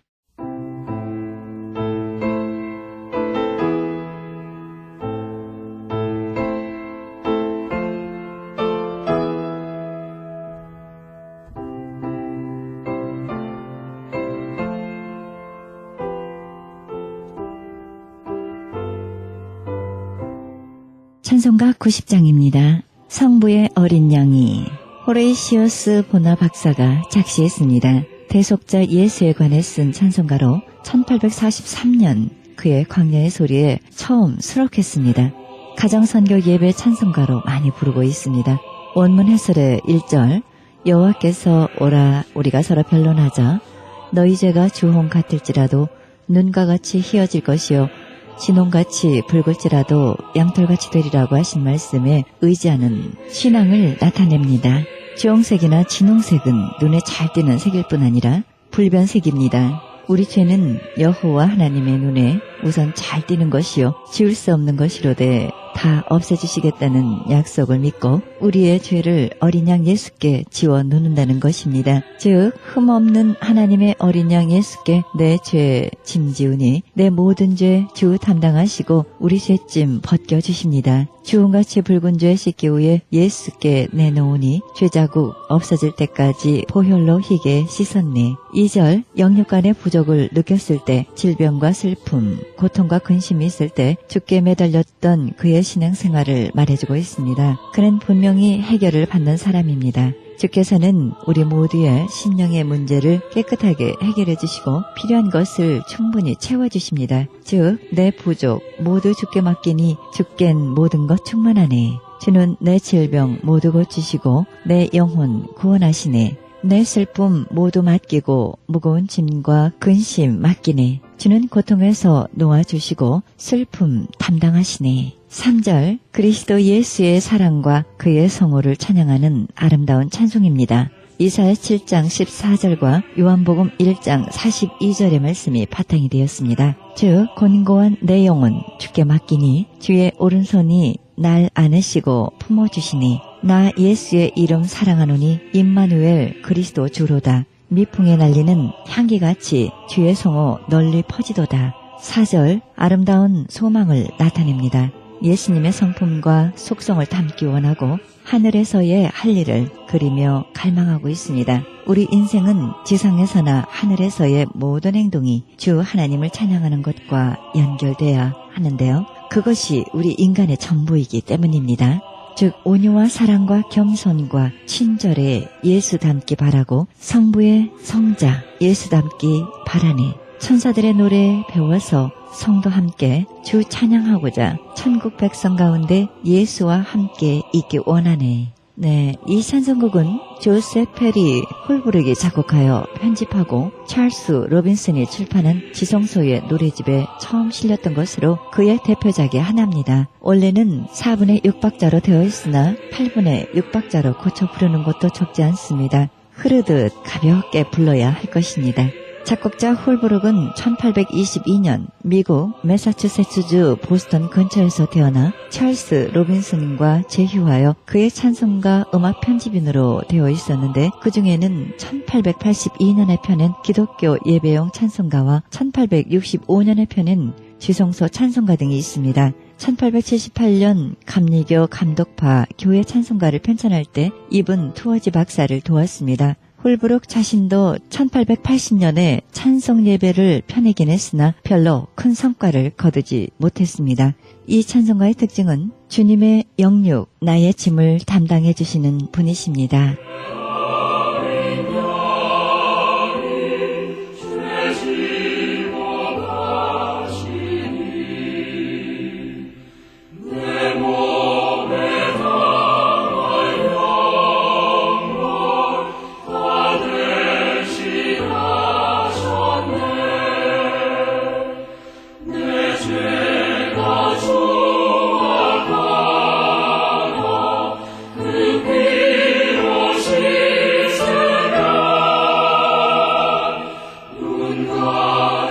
찬송가 90장입니다. 성부의 어린 양이 호레이시어스 보나 박사가 작시했습니다. 대속자 예수에 관해 쓴 찬송가로 1843년 그의 광야의 소리에 처음 수록했습니다. 가정선교 예배 찬송가로 많이 부르고 있습니다. 원문 해설의 1절 여호와께서 오라 우리가 서로 변론하자 너희 죄가 주홍 같을지라도 눈과 같이 희어질 것이요 진홍같이 붉을지라도 양털같이 되리라고 하신 말씀에 의지하는 신앙을 나타냅니다. 주홍색이나 진홍색은 눈에 잘 띄는 색일 뿐 아니라 불변색입니다. 우리 죄는 여호와 하나님의 눈에 우선 잘 띄는 것이요 지울 수 없는 것이로되 다 없애주시겠다는 약속을 믿고 우리의 죄를 어린 양 예수께 지워 놓는다는 것입니다. 즉 흠없는 하나님의 어린 양 예수께 내 죄 짐지우니 내 모든 죄 주 담당하시고 우리 죄짐 벗겨주십니다. 주홍같이 붉은 죄 씻기 후에 예수께 내놓으니 죄자국 없어질 때까지 보혈로 희게 씻었네. 2절 영육간의 부족을 느꼈을 때 질병과 슬픔, 고통과 근심이 있을 때 죽게 매달렸던 그의 신앙생활을 말해주고 있습니다. 그는 분명히 해결을 받는 사람입니다. 주께서는 우리 모두의 심령의 문제를 깨끗하게 해결해 주시고 필요한 것을 충분히 채워주십니다. 즉 내 부족 모두 주께 맡기니 주께는 모든 것 충만하네. 주는 내 질병 모두 고치시고 내 영혼 구원하시네. 내 슬픔 모두 맡기고 무거운 짐과 근심 맡기네. 주는 고통에서 놓아주시고 슬픔 담당하시네. 3절 그리스도 예수의 사랑과 그의 성호를 찬양하는 아름다운 찬송입니다. 이사야 7장 14절과 요한복음 1장 42절의 말씀이 바탕이 되었습니다. 즉 곤고한 내 영혼 주께 맡기니 주의 오른손이 날 안으시고 품어주시니 나 예수의 이름 사랑하노니 임마누엘 그리스도 주로다. 미풍에 날리는 향기같이 주의 성호 널리 퍼지도다. 4절 아름다운 소망을 나타냅니다. 예수님의 성품과 속성을 담기 원하고 하늘에서의 할 일을 그리며 갈망하고 있습니다. 우리 인생은 지상에서나 하늘에서의 모든 행동이 주 하나님을 찬양하는 것과 연결돼야 하는데요. 그것이 우리 인간의 전부이기 때문입니다. 즉 온유와 사랑과 겸손과 친절에 예수 닮기 바라고 성부의 성자 예수 닮기 바라네. 천사들의 노래 배워서 성도 함께 주 찬양하고자 천국 백성 가운데 예수와 함께 있기 원하네. 네, 이 찬송곡은 조셉 페리 홀브룩이 작곡하여 편집하고 찰스 로빈슨이 출판한 지성소의 노래집에 처음 실렸던 것으로 그의 대표작의 하나입니다. 원래는 4분의 6박자로 되어 있으나 8분의 6박자로 고쳐 부르는 것도 적지 않습니다. 흐르듯 가볍게 불러야 할 것입니다. 작곡자 홀브룩은 1822년 미국 매사추세츠주 보스턴 근처에서 태어나 찰스 로빈슨과 재휴하여 그의 찬송가 음악 편집인으로 되어 있었는데 그 중에는 1882년에 펴낸 기독교 예배용 찬송가와 1865년에 펴낸 지성소 찬송가 등이 있습니다. 1878년 감리교 감독파 교회 찬송가를 편찬할 때 이분 투어지 박사를 도왔습니다. 홀브룩 자신도 1880년에 찬송 예배를 펴내긴 했으나 별로 큰 성과를 거두지 못했습니다. 이 찬송가의 특징은 주님의 영육, 나의 짐을 담당해 주시는 분이십니다. God.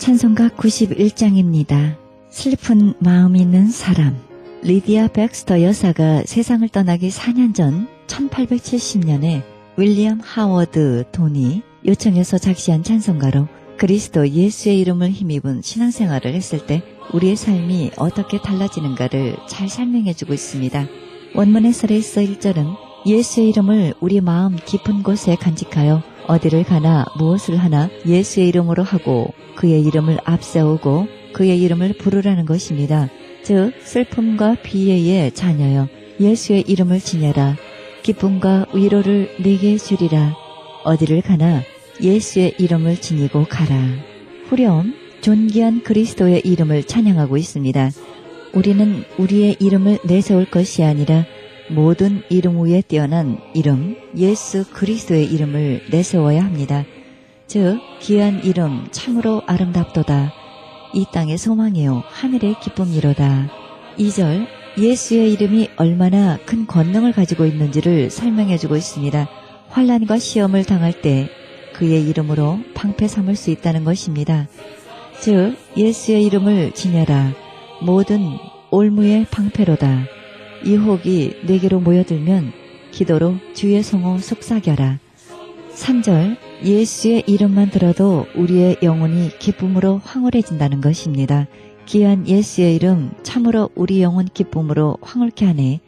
찬송가 91장입니다. 슬픈 마음이 있는 사람. 리디아 백스터 여사가 세상을 떠나기 4년 전 1870년에 윌리엄 하워드 돈이 요청해서 작시한 찬송가로 그리스도 예수의 이름을 힘입은 신앙생활을 했을 때 우리의 삶이 어떻게 달라지는가를 잘 설명해주고 있습니다. 원문의 설에서 1절은 예수의 이름을 우리 마음 깊은 곳에 간직하여 어디를 가나 무엇을 하나 예수의 이름으로 하고 그의 이름을 앞세우고 그의 이름을 부르라는 것입니다. 즉 슬픔과 비애의 자녀여 예수의 이름을 지녀라. 기쁨과 위로를 내게 주리라. 어디를 가나 예수의 이름을 지니고 가라. 후렴 존귀한 그리스도의 이름을 찬양하고 있습니다. 우리는 우리의 이름을 내세울 것이 아니라 모든 이름 위에 뛰어난 이름 예수 그리스도의 이름을 내세워야 합니다. 즉 귀한 이름 참으로 아름답도다. 이 땅의 소망이요 하늘의 기쁨이로다. 2절 예수의 이름이 얼마나 큰 권능을 가지고 있는지를 설명해주고 있습니다. 환난과 시험을 당할 때 그의 이름으로 방패 삼을 수 있다는 것입니다. 즉 예수의 이름을 지녀라. 모든 올무의 방패로다. 유혹이 내게로 모여들면 기도로 주의 성호 속삭여라. 3절 예수의 이름만 들어도 우리의 영혼이 기쁨으로 황홀해진다는 것입니다. 귀한 예수의 이름 참으로 우리 영혼 기쁨으로 황홀케 하네.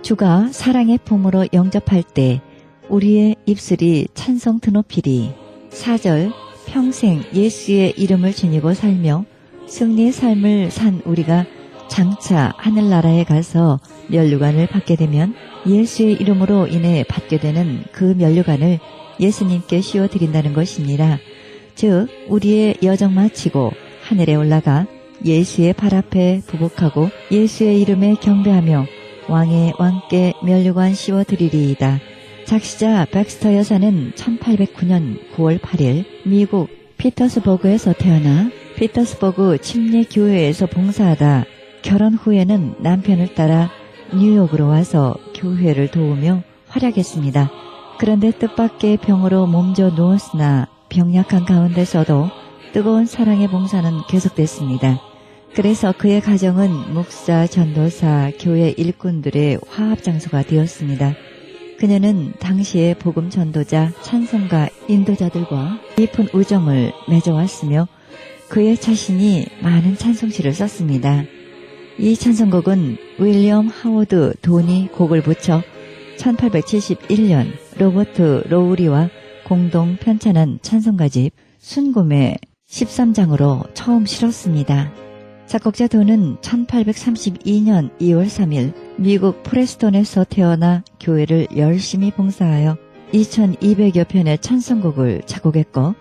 주가 사랑의 품으로 영접할 때 우리의 입술이 찬송 드높이리. 4절 평생 예수의 이름을 지니고 살며 승리의 삶을 산 우리가 장차 하늘나라에 가서 면류관을 받게 되면 예수의 이름으로 인해 받게 되는 그 면류관을 예수님께 씌워드린다는 것입니다. 즉 우리의 여정 마치고 하늘에 올라가 예수의 발 앞에 부복하고 예수의 이름에 경배하며 왕의 왕께 면류관 씌워드리리이다. 작시자 백스터 여사는 1809년 9월 8일 미국 피터스버그에서 태어나 피터스버그 침례교회에서 봉사하다 결혼 후에는 남편을 따라 뉴욕으로 와서 교회를 도우며 활약했습니다. 그런데 뜻밖의 병으로 몸져 누웠으나 병약한 가운데서도 뜨거운 사랑의 봉사는 계속됐습니다. 그래서 그의 가정은 목사, 전도사, 교회 일꾼들의 화합장소가 되었습니다. 그녀는 당시의 복음 전도자, 찬송가, 인도자들과 깊은 우정을 맺어왔으며 그의 자신이 많은 찬송시를 썼습니다. 이 찬송곡은 윌리엄 하워드 돈이 곡을 붙여 1871년 로버트 로우리와 공동 편찬한 찬송가집 순금의 13장으로 처음 실었습니다. 작곡자 돈은 1832년 2월 3일 미국 프레스톤에서 태어나 교회를 열심히 봉사하여 2200여 편의 찬송곡을 작곡했고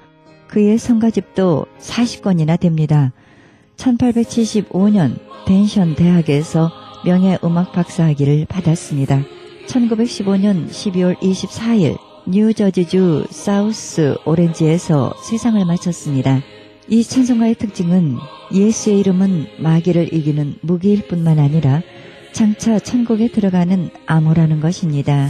그의 성가집도 40권이나 됩니다. 1875년 댄션 대학에서 명예음악 박사학위를 받았습니다. 1915년 12월 24일 뉴저지주 사우스 오렌지에서 세상을 마쳤습니다. 이 찬송가의 특징은 예수의 이름은 마귀를 이기는 무기일 뿐만 아니라 장차 천국에 들어가는 암호라는 것입니다.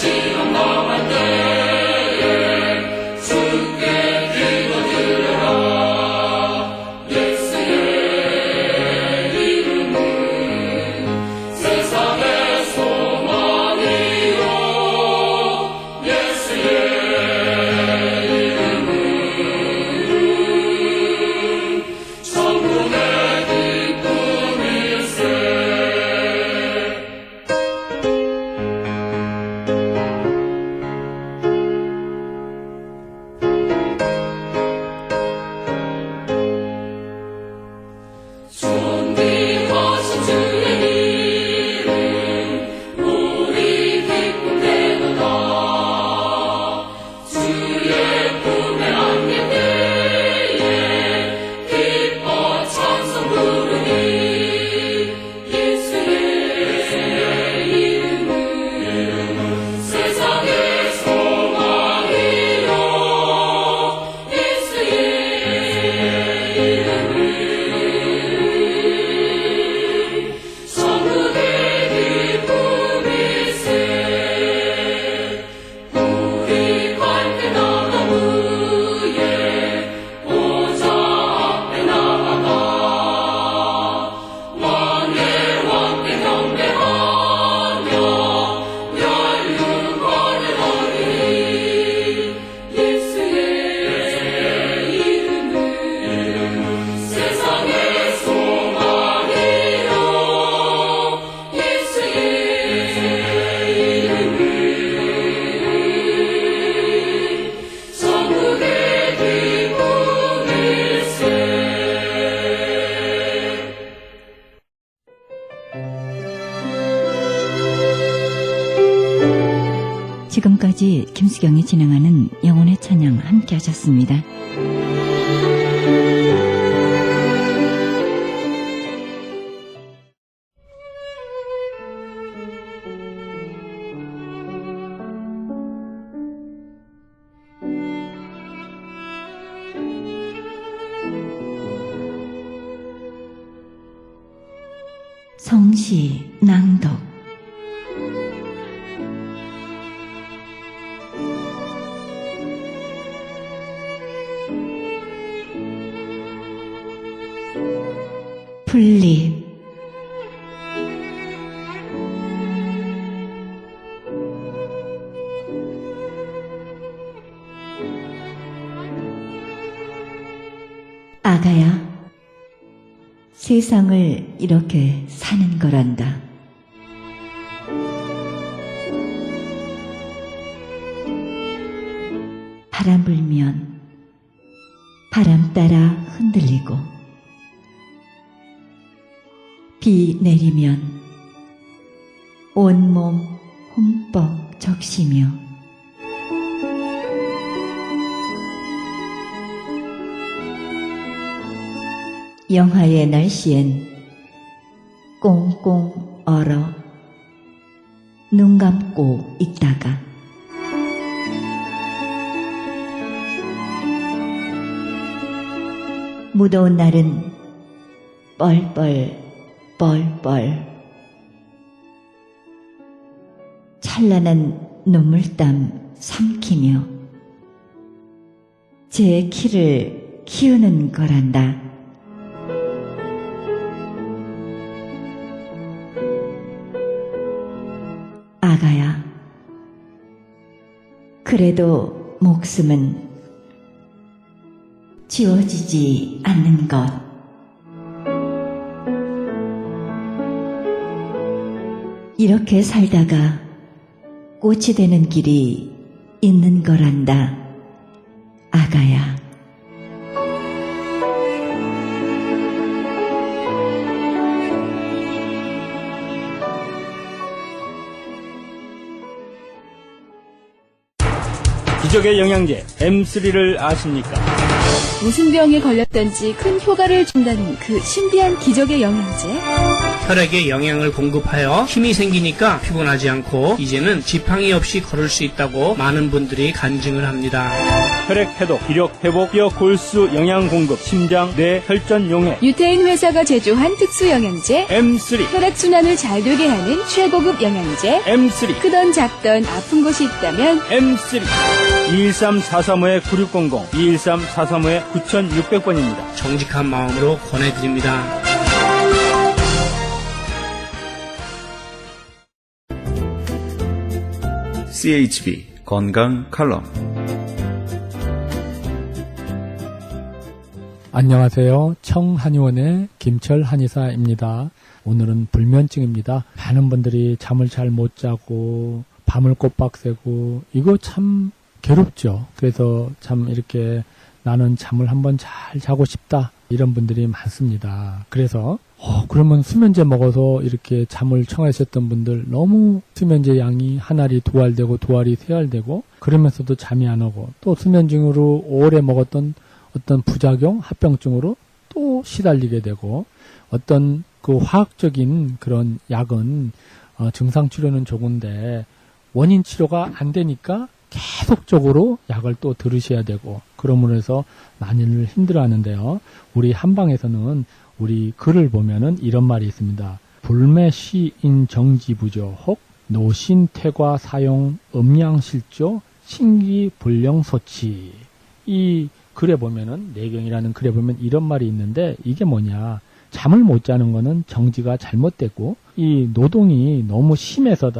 시험 당할 때에 주께 지금까지 김수경이 진행하는 영혼의 찬양 함께 하셨습니다. 성시 낭독 풀잎 아가야, 세상을 이렇게 사는 거란다. 바람 불면 바람 따라 흔들리고, 비 내리면 온몸 흠뻑 적시며, 영하의 날씨엔 꽁꽁 얼어 눈 감고 있다가 무더운 날은 뻘뻘 찬란한 눈물땀 삼키며 제 키를 키우는 거란다. 아가야, 그래도 목숨은 지워지지 않는 것. 이렇게 살다가 꽃이 되는 길이 있는 거란다, 아가야. 기적의 영양제 M3를 아십니까? 무슨 병에 걸렸던지 큰 효과를 준다는 그 신비한 기적의 영양제. 혈액에 영양을 공급하여 힘이 생기니까 피곤하지 않고 이제는 지팡이 없이 걸을 수 있다고 많은 분들이 간증을 합니다. 혈액 해독, 기력 회복, 뼈 골수 영양 공급, 심장, 뇌, 혈전 용해. 유태인 회사가 제조한 특수 영양제. M3, 혈액 순환을 잘 되게 하는 최고급 영양제. M3, 크던 작던 아픈 곳이 있다면 M3. 213-435-9600, 213-435-9600번입니다. 정직한 마음으로 권해드립니다. CHB 건강 칼럼. 안녕하세요. 청한의원의 김철 한의사입니다. 오늘은 불면증입니다. 많은 분들이 잠을 잘 못 자고 밤을 꼬박 새고 이거 참 괴롭죠. 그래서 참 이렇게 나는 잠을 한번 잘 자고 싶다 이런 분들이 많습니다. 그래서 그러면 수면제 먹어서 이렇게 잠을 청하셨던 분들 너무 수면제 양이 한 알이 두 알 되고 두 알이 세 알 되고 그러면서도 잠이 안 오고 또 수면증으로 오래 먹었던 어떤 부작용, 합병증으로 또 시달리게 되고 어떤 그 화학적인 그런 약은 증상 치료는 좋은데 원인 치료가 안 되니까 계속적으로 약을 또 들으셔야 되고 그러므로 해서 많이들 힘들어하는데요. 우리 한방에서는 우리 글을 보면은 이런 말이 있습니다. 불매시인 정지부조 혹 노신퇴과 사용 음양실조 신기불령소치. 이 글에 보면은 내경이라는 글에 보면 이런 말이 있는데 이게 뭐냐. 잠을 못 자는 거는 정지가 잘못됐고 이 노동이 너무 심해서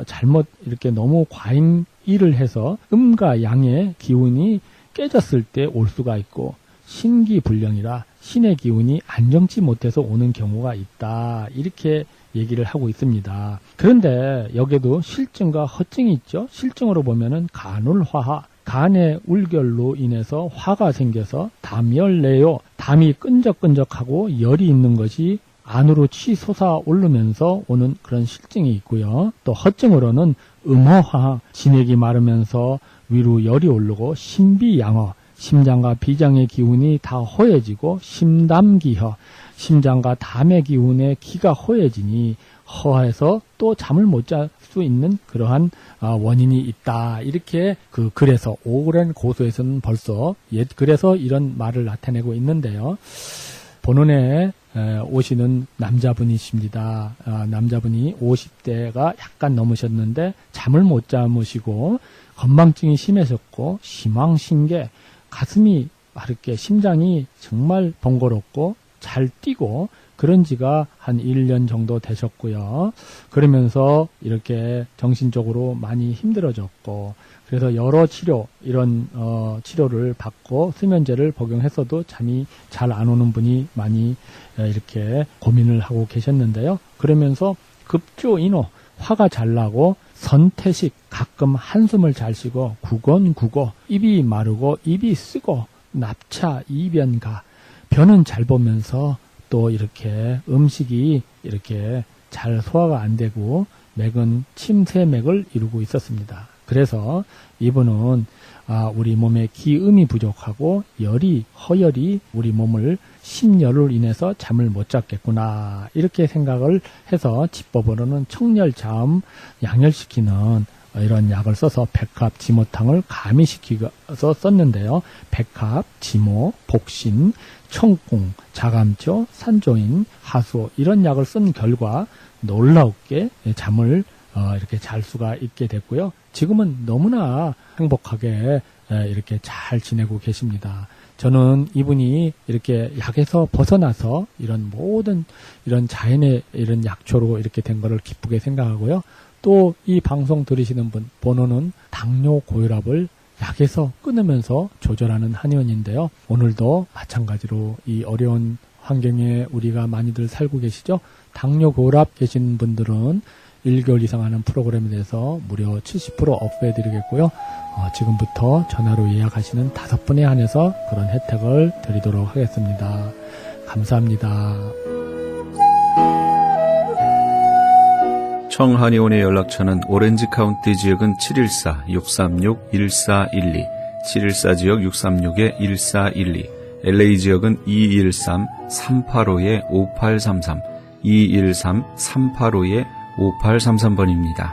잘못 이렇게 너무 과잉 일을 해서 음과 양의 기운이 깨졌을 때 올 수가 있고 신기불령이라 신의 기운이 안정치 못해서 오는 경우가 있다. 이렇게 얘기를 하고 있습니다. 그런데 여기에도 실증과 허증이 있죠. 실증으로 보면은 간울화하, 간의 울결로 인해서 화가 생겨서 담열내요. 담이 끈적끈적하고 열이 있는 것이 안으로 치 솟아 오르면서 오는 그런 실증이 있고요. 또 허증으로는 음허화, 진액이 마르면서 위로 열이 오르고 심비양허, 심장과 비장의 기운이 다 허해지고 심담기허, 심장과 담의 기운에 기가 허해지니 허해서 또 잠을 못 잘 수 있는 그러한 원인이 있다. 이렇게 그 글에서 오랜 고소에서는 벌써 그래서 이런 말을 나타내고 있는데요. 본원에 오시는 남자분이십니다. 남자분이 50대가 약간 넘으셨는데 잠을 못 잠으시고 건망증이 심해졌고 심황신계, 가슴이 이렇게 심장이 정말 번거롭고 잘 뛰고 그런 지가 한 1년 정도 되셨고요. 그러면서 이렇게 정신적으로 많이 힘들어졌고 그래서 여러 치료, 이런 치료를 받고 수면제를 복용했어도 잠이 잘 안 오는 분이 많이 이렇게 고민을 하고 계셨는데요. 그러면서 급조인호, 화가 잘 나고 선태식, 가끔 한숨을 잘 쉬고 구건구고, 입이 마르고 입이 쓰고 납차, 이변가, 변은 잘 보면서 또 이렇게 음식이 이렇게 잘 소화가 안 되고 맥은 침샘맥을 이루고 있었습니다. 그래서 이분은 우리 몸에 기음이 부족하고 허열이 우리 몸을 심열로 인해서 잠을 못 잤겠구나 이렇게 생각을 해서 치법으로는 청열자음 양열시키는 이런 약을 써서 백합, 지모탕을 가미시켜서 썼는데요. 백합, 지모, 복신, 청궁, 자감초, 산조인, 하수오 이런 약을 쓴 결과 놀랍게 잠을 이렇게 잘 수가 있게 됐고요. 지금은 너무나 행복하게 이렇게 잘 지내고 계십니다. 저는 이분이 이렇게 약에서 벗어나서 이런 모든 이런 자연의 이런 약초로 이렇게 된 거를 기쁘게 생각하고요. 또 이 방송 들으시는 분, 번호는 당뇨 고혈압을 약에서 끊으면서 조절하는 한의원인데요. 오늘도 마찬가지로 이 어려운 환경에 우리가 많이들 살고 계시죠? 당뇨 고혈압 계신 분들은 1개월 이상 하는 프로그램에 대해서 무려 70% 업해드리겠고요. 지금부터 전화로 예약하시는 5분에 한해서 그런 혜택을 드리도록 하겠습니다. 감사합니다. 청한의원의 연락처는 오렌지 카운티 지역은 714-636-1412, 714 지역 636-1412, LA 지역은 213-385-5833, 213-385-5833번입니다.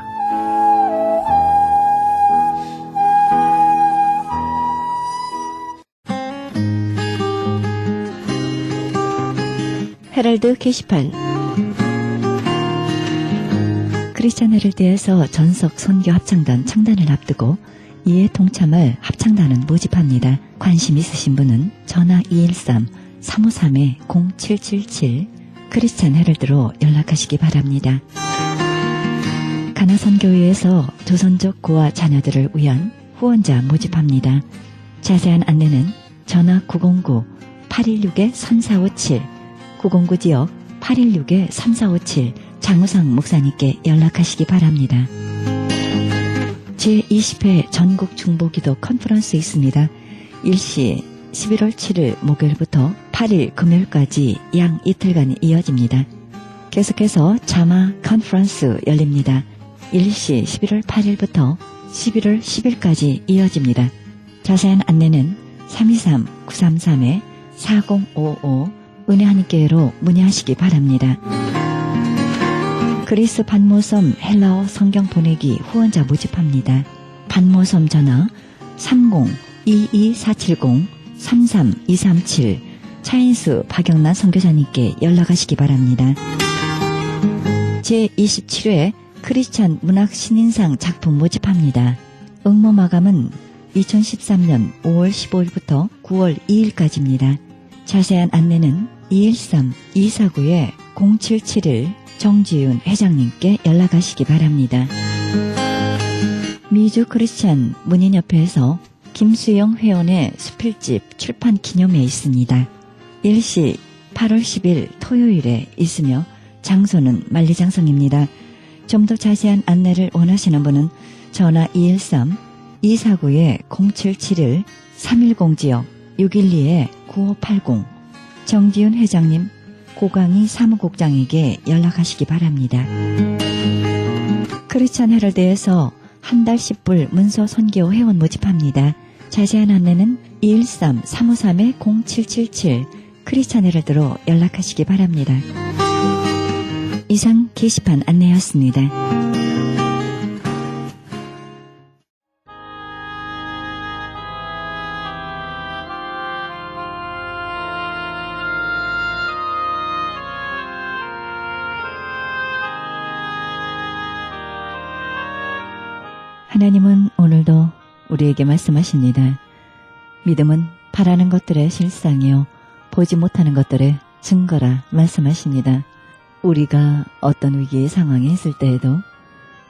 헤럴드 게시판. 크리스찬 헤럴드에서 전석 선교 합창단 창단을 앞두고 이에 동참할 합창단은 모집합니다. 관심 있으신 분은 전화 213-353-0777 크리스찬 헤럴드로 연락하시기 바랍니다. 가나선교회에서 조선족 고아 자녀들을 위한 후원자 모집합니다. 자세한 안내는 전화 909-816-3457 909 지역 816-3457 장우상 목사님께 연락하시기 바랍니다. 제20회 전국 중보기도 컨퍼런스 있습니다. 일시 11월 7일 목요일부터 8일 금요일까지 양 이틀간 이어집니다. 계속해서 자마 컨퍼런스 열립니다. 일시 11월 8일부터 11월 10일까지 이어집니다. 자세한 안내는 323-933-4055 은혜하님께로 문의하시기 바랍니다. 그리스 반모섬 헬라어 성경 보내기 후원자 모집합니다. 반모섬 전화 30-22470-33237 차인수 박영란 선교사님께 연락하시기 바랍니다. 제27회 크리스찬 문학 신인상 작품 모집합니다. 응모 마감은 2013년 5월 15일부터 9월 2일까지입니다. 자세한 안내는 213-249-0771 정지윤 회장님께 연락하시기 바랍니다. 미주 크리스찬 문인협회에서 김수영 회원의 수필집 출판 기념회 있습니다. 일시 8월 10일 토요일에 있으며 장소는 만리장성입니다. 좀 더 자세한 안내를 원하시는 분은 전화 213-249-0771 310 지역 612-9580 정지윤 회장님 고강희 사무국장에게 연락하시기 바랍니다. 크리스찬 헤럴드에서 한 달 10불 문서 선교 회원 모집합니다. 자세한 안내는 213-353-0777 크리스찬 헤럴드로 연락하시기 바랍니다. 이상 게시판 안내였습니다. 하나님은 오늘도 우리에게 말씀하십니다. 믿음은 바라는 것들의 실상이요 보지 못하는 것들의 증거라 말씀하십니다. 우리가 어떤 위기의 상황에 있을 때에도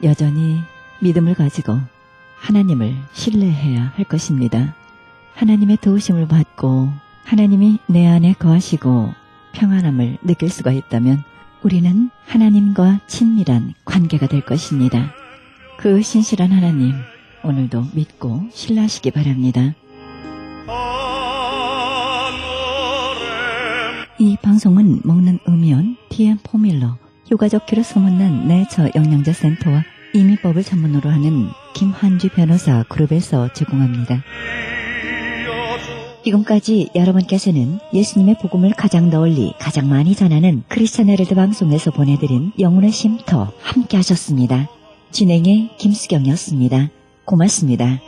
여전히 믿음을 가지고 하나님을 신뢰해야 할 것입니다. 하나님의 도우심을 받고 하나님이 내 안에 거하시고 평안함을 느낄 수가 있다면 우리는 하나님과 친밀한 관계가 될 것입니다. 그 신실한 하나님, 오늘도 믿고 신뢰하시기 바랍니다. 이 방송은 먹는 음이온 TM 포밀러, 효과좋기로 소문난 내처 영양제 센터와 이민법을 전문으로 하는 김한주 변호사 그룹에서 제공합니다. 지금까지 여러분께서는 예수님의 복음을 가장 널리 가장 많이 전하는 크리스찬 헤럴드 방송에서 보내드린 영혼의 쉼터 함께 하셨습니다. 진행의 김수경이었습니다. 고맙습니다.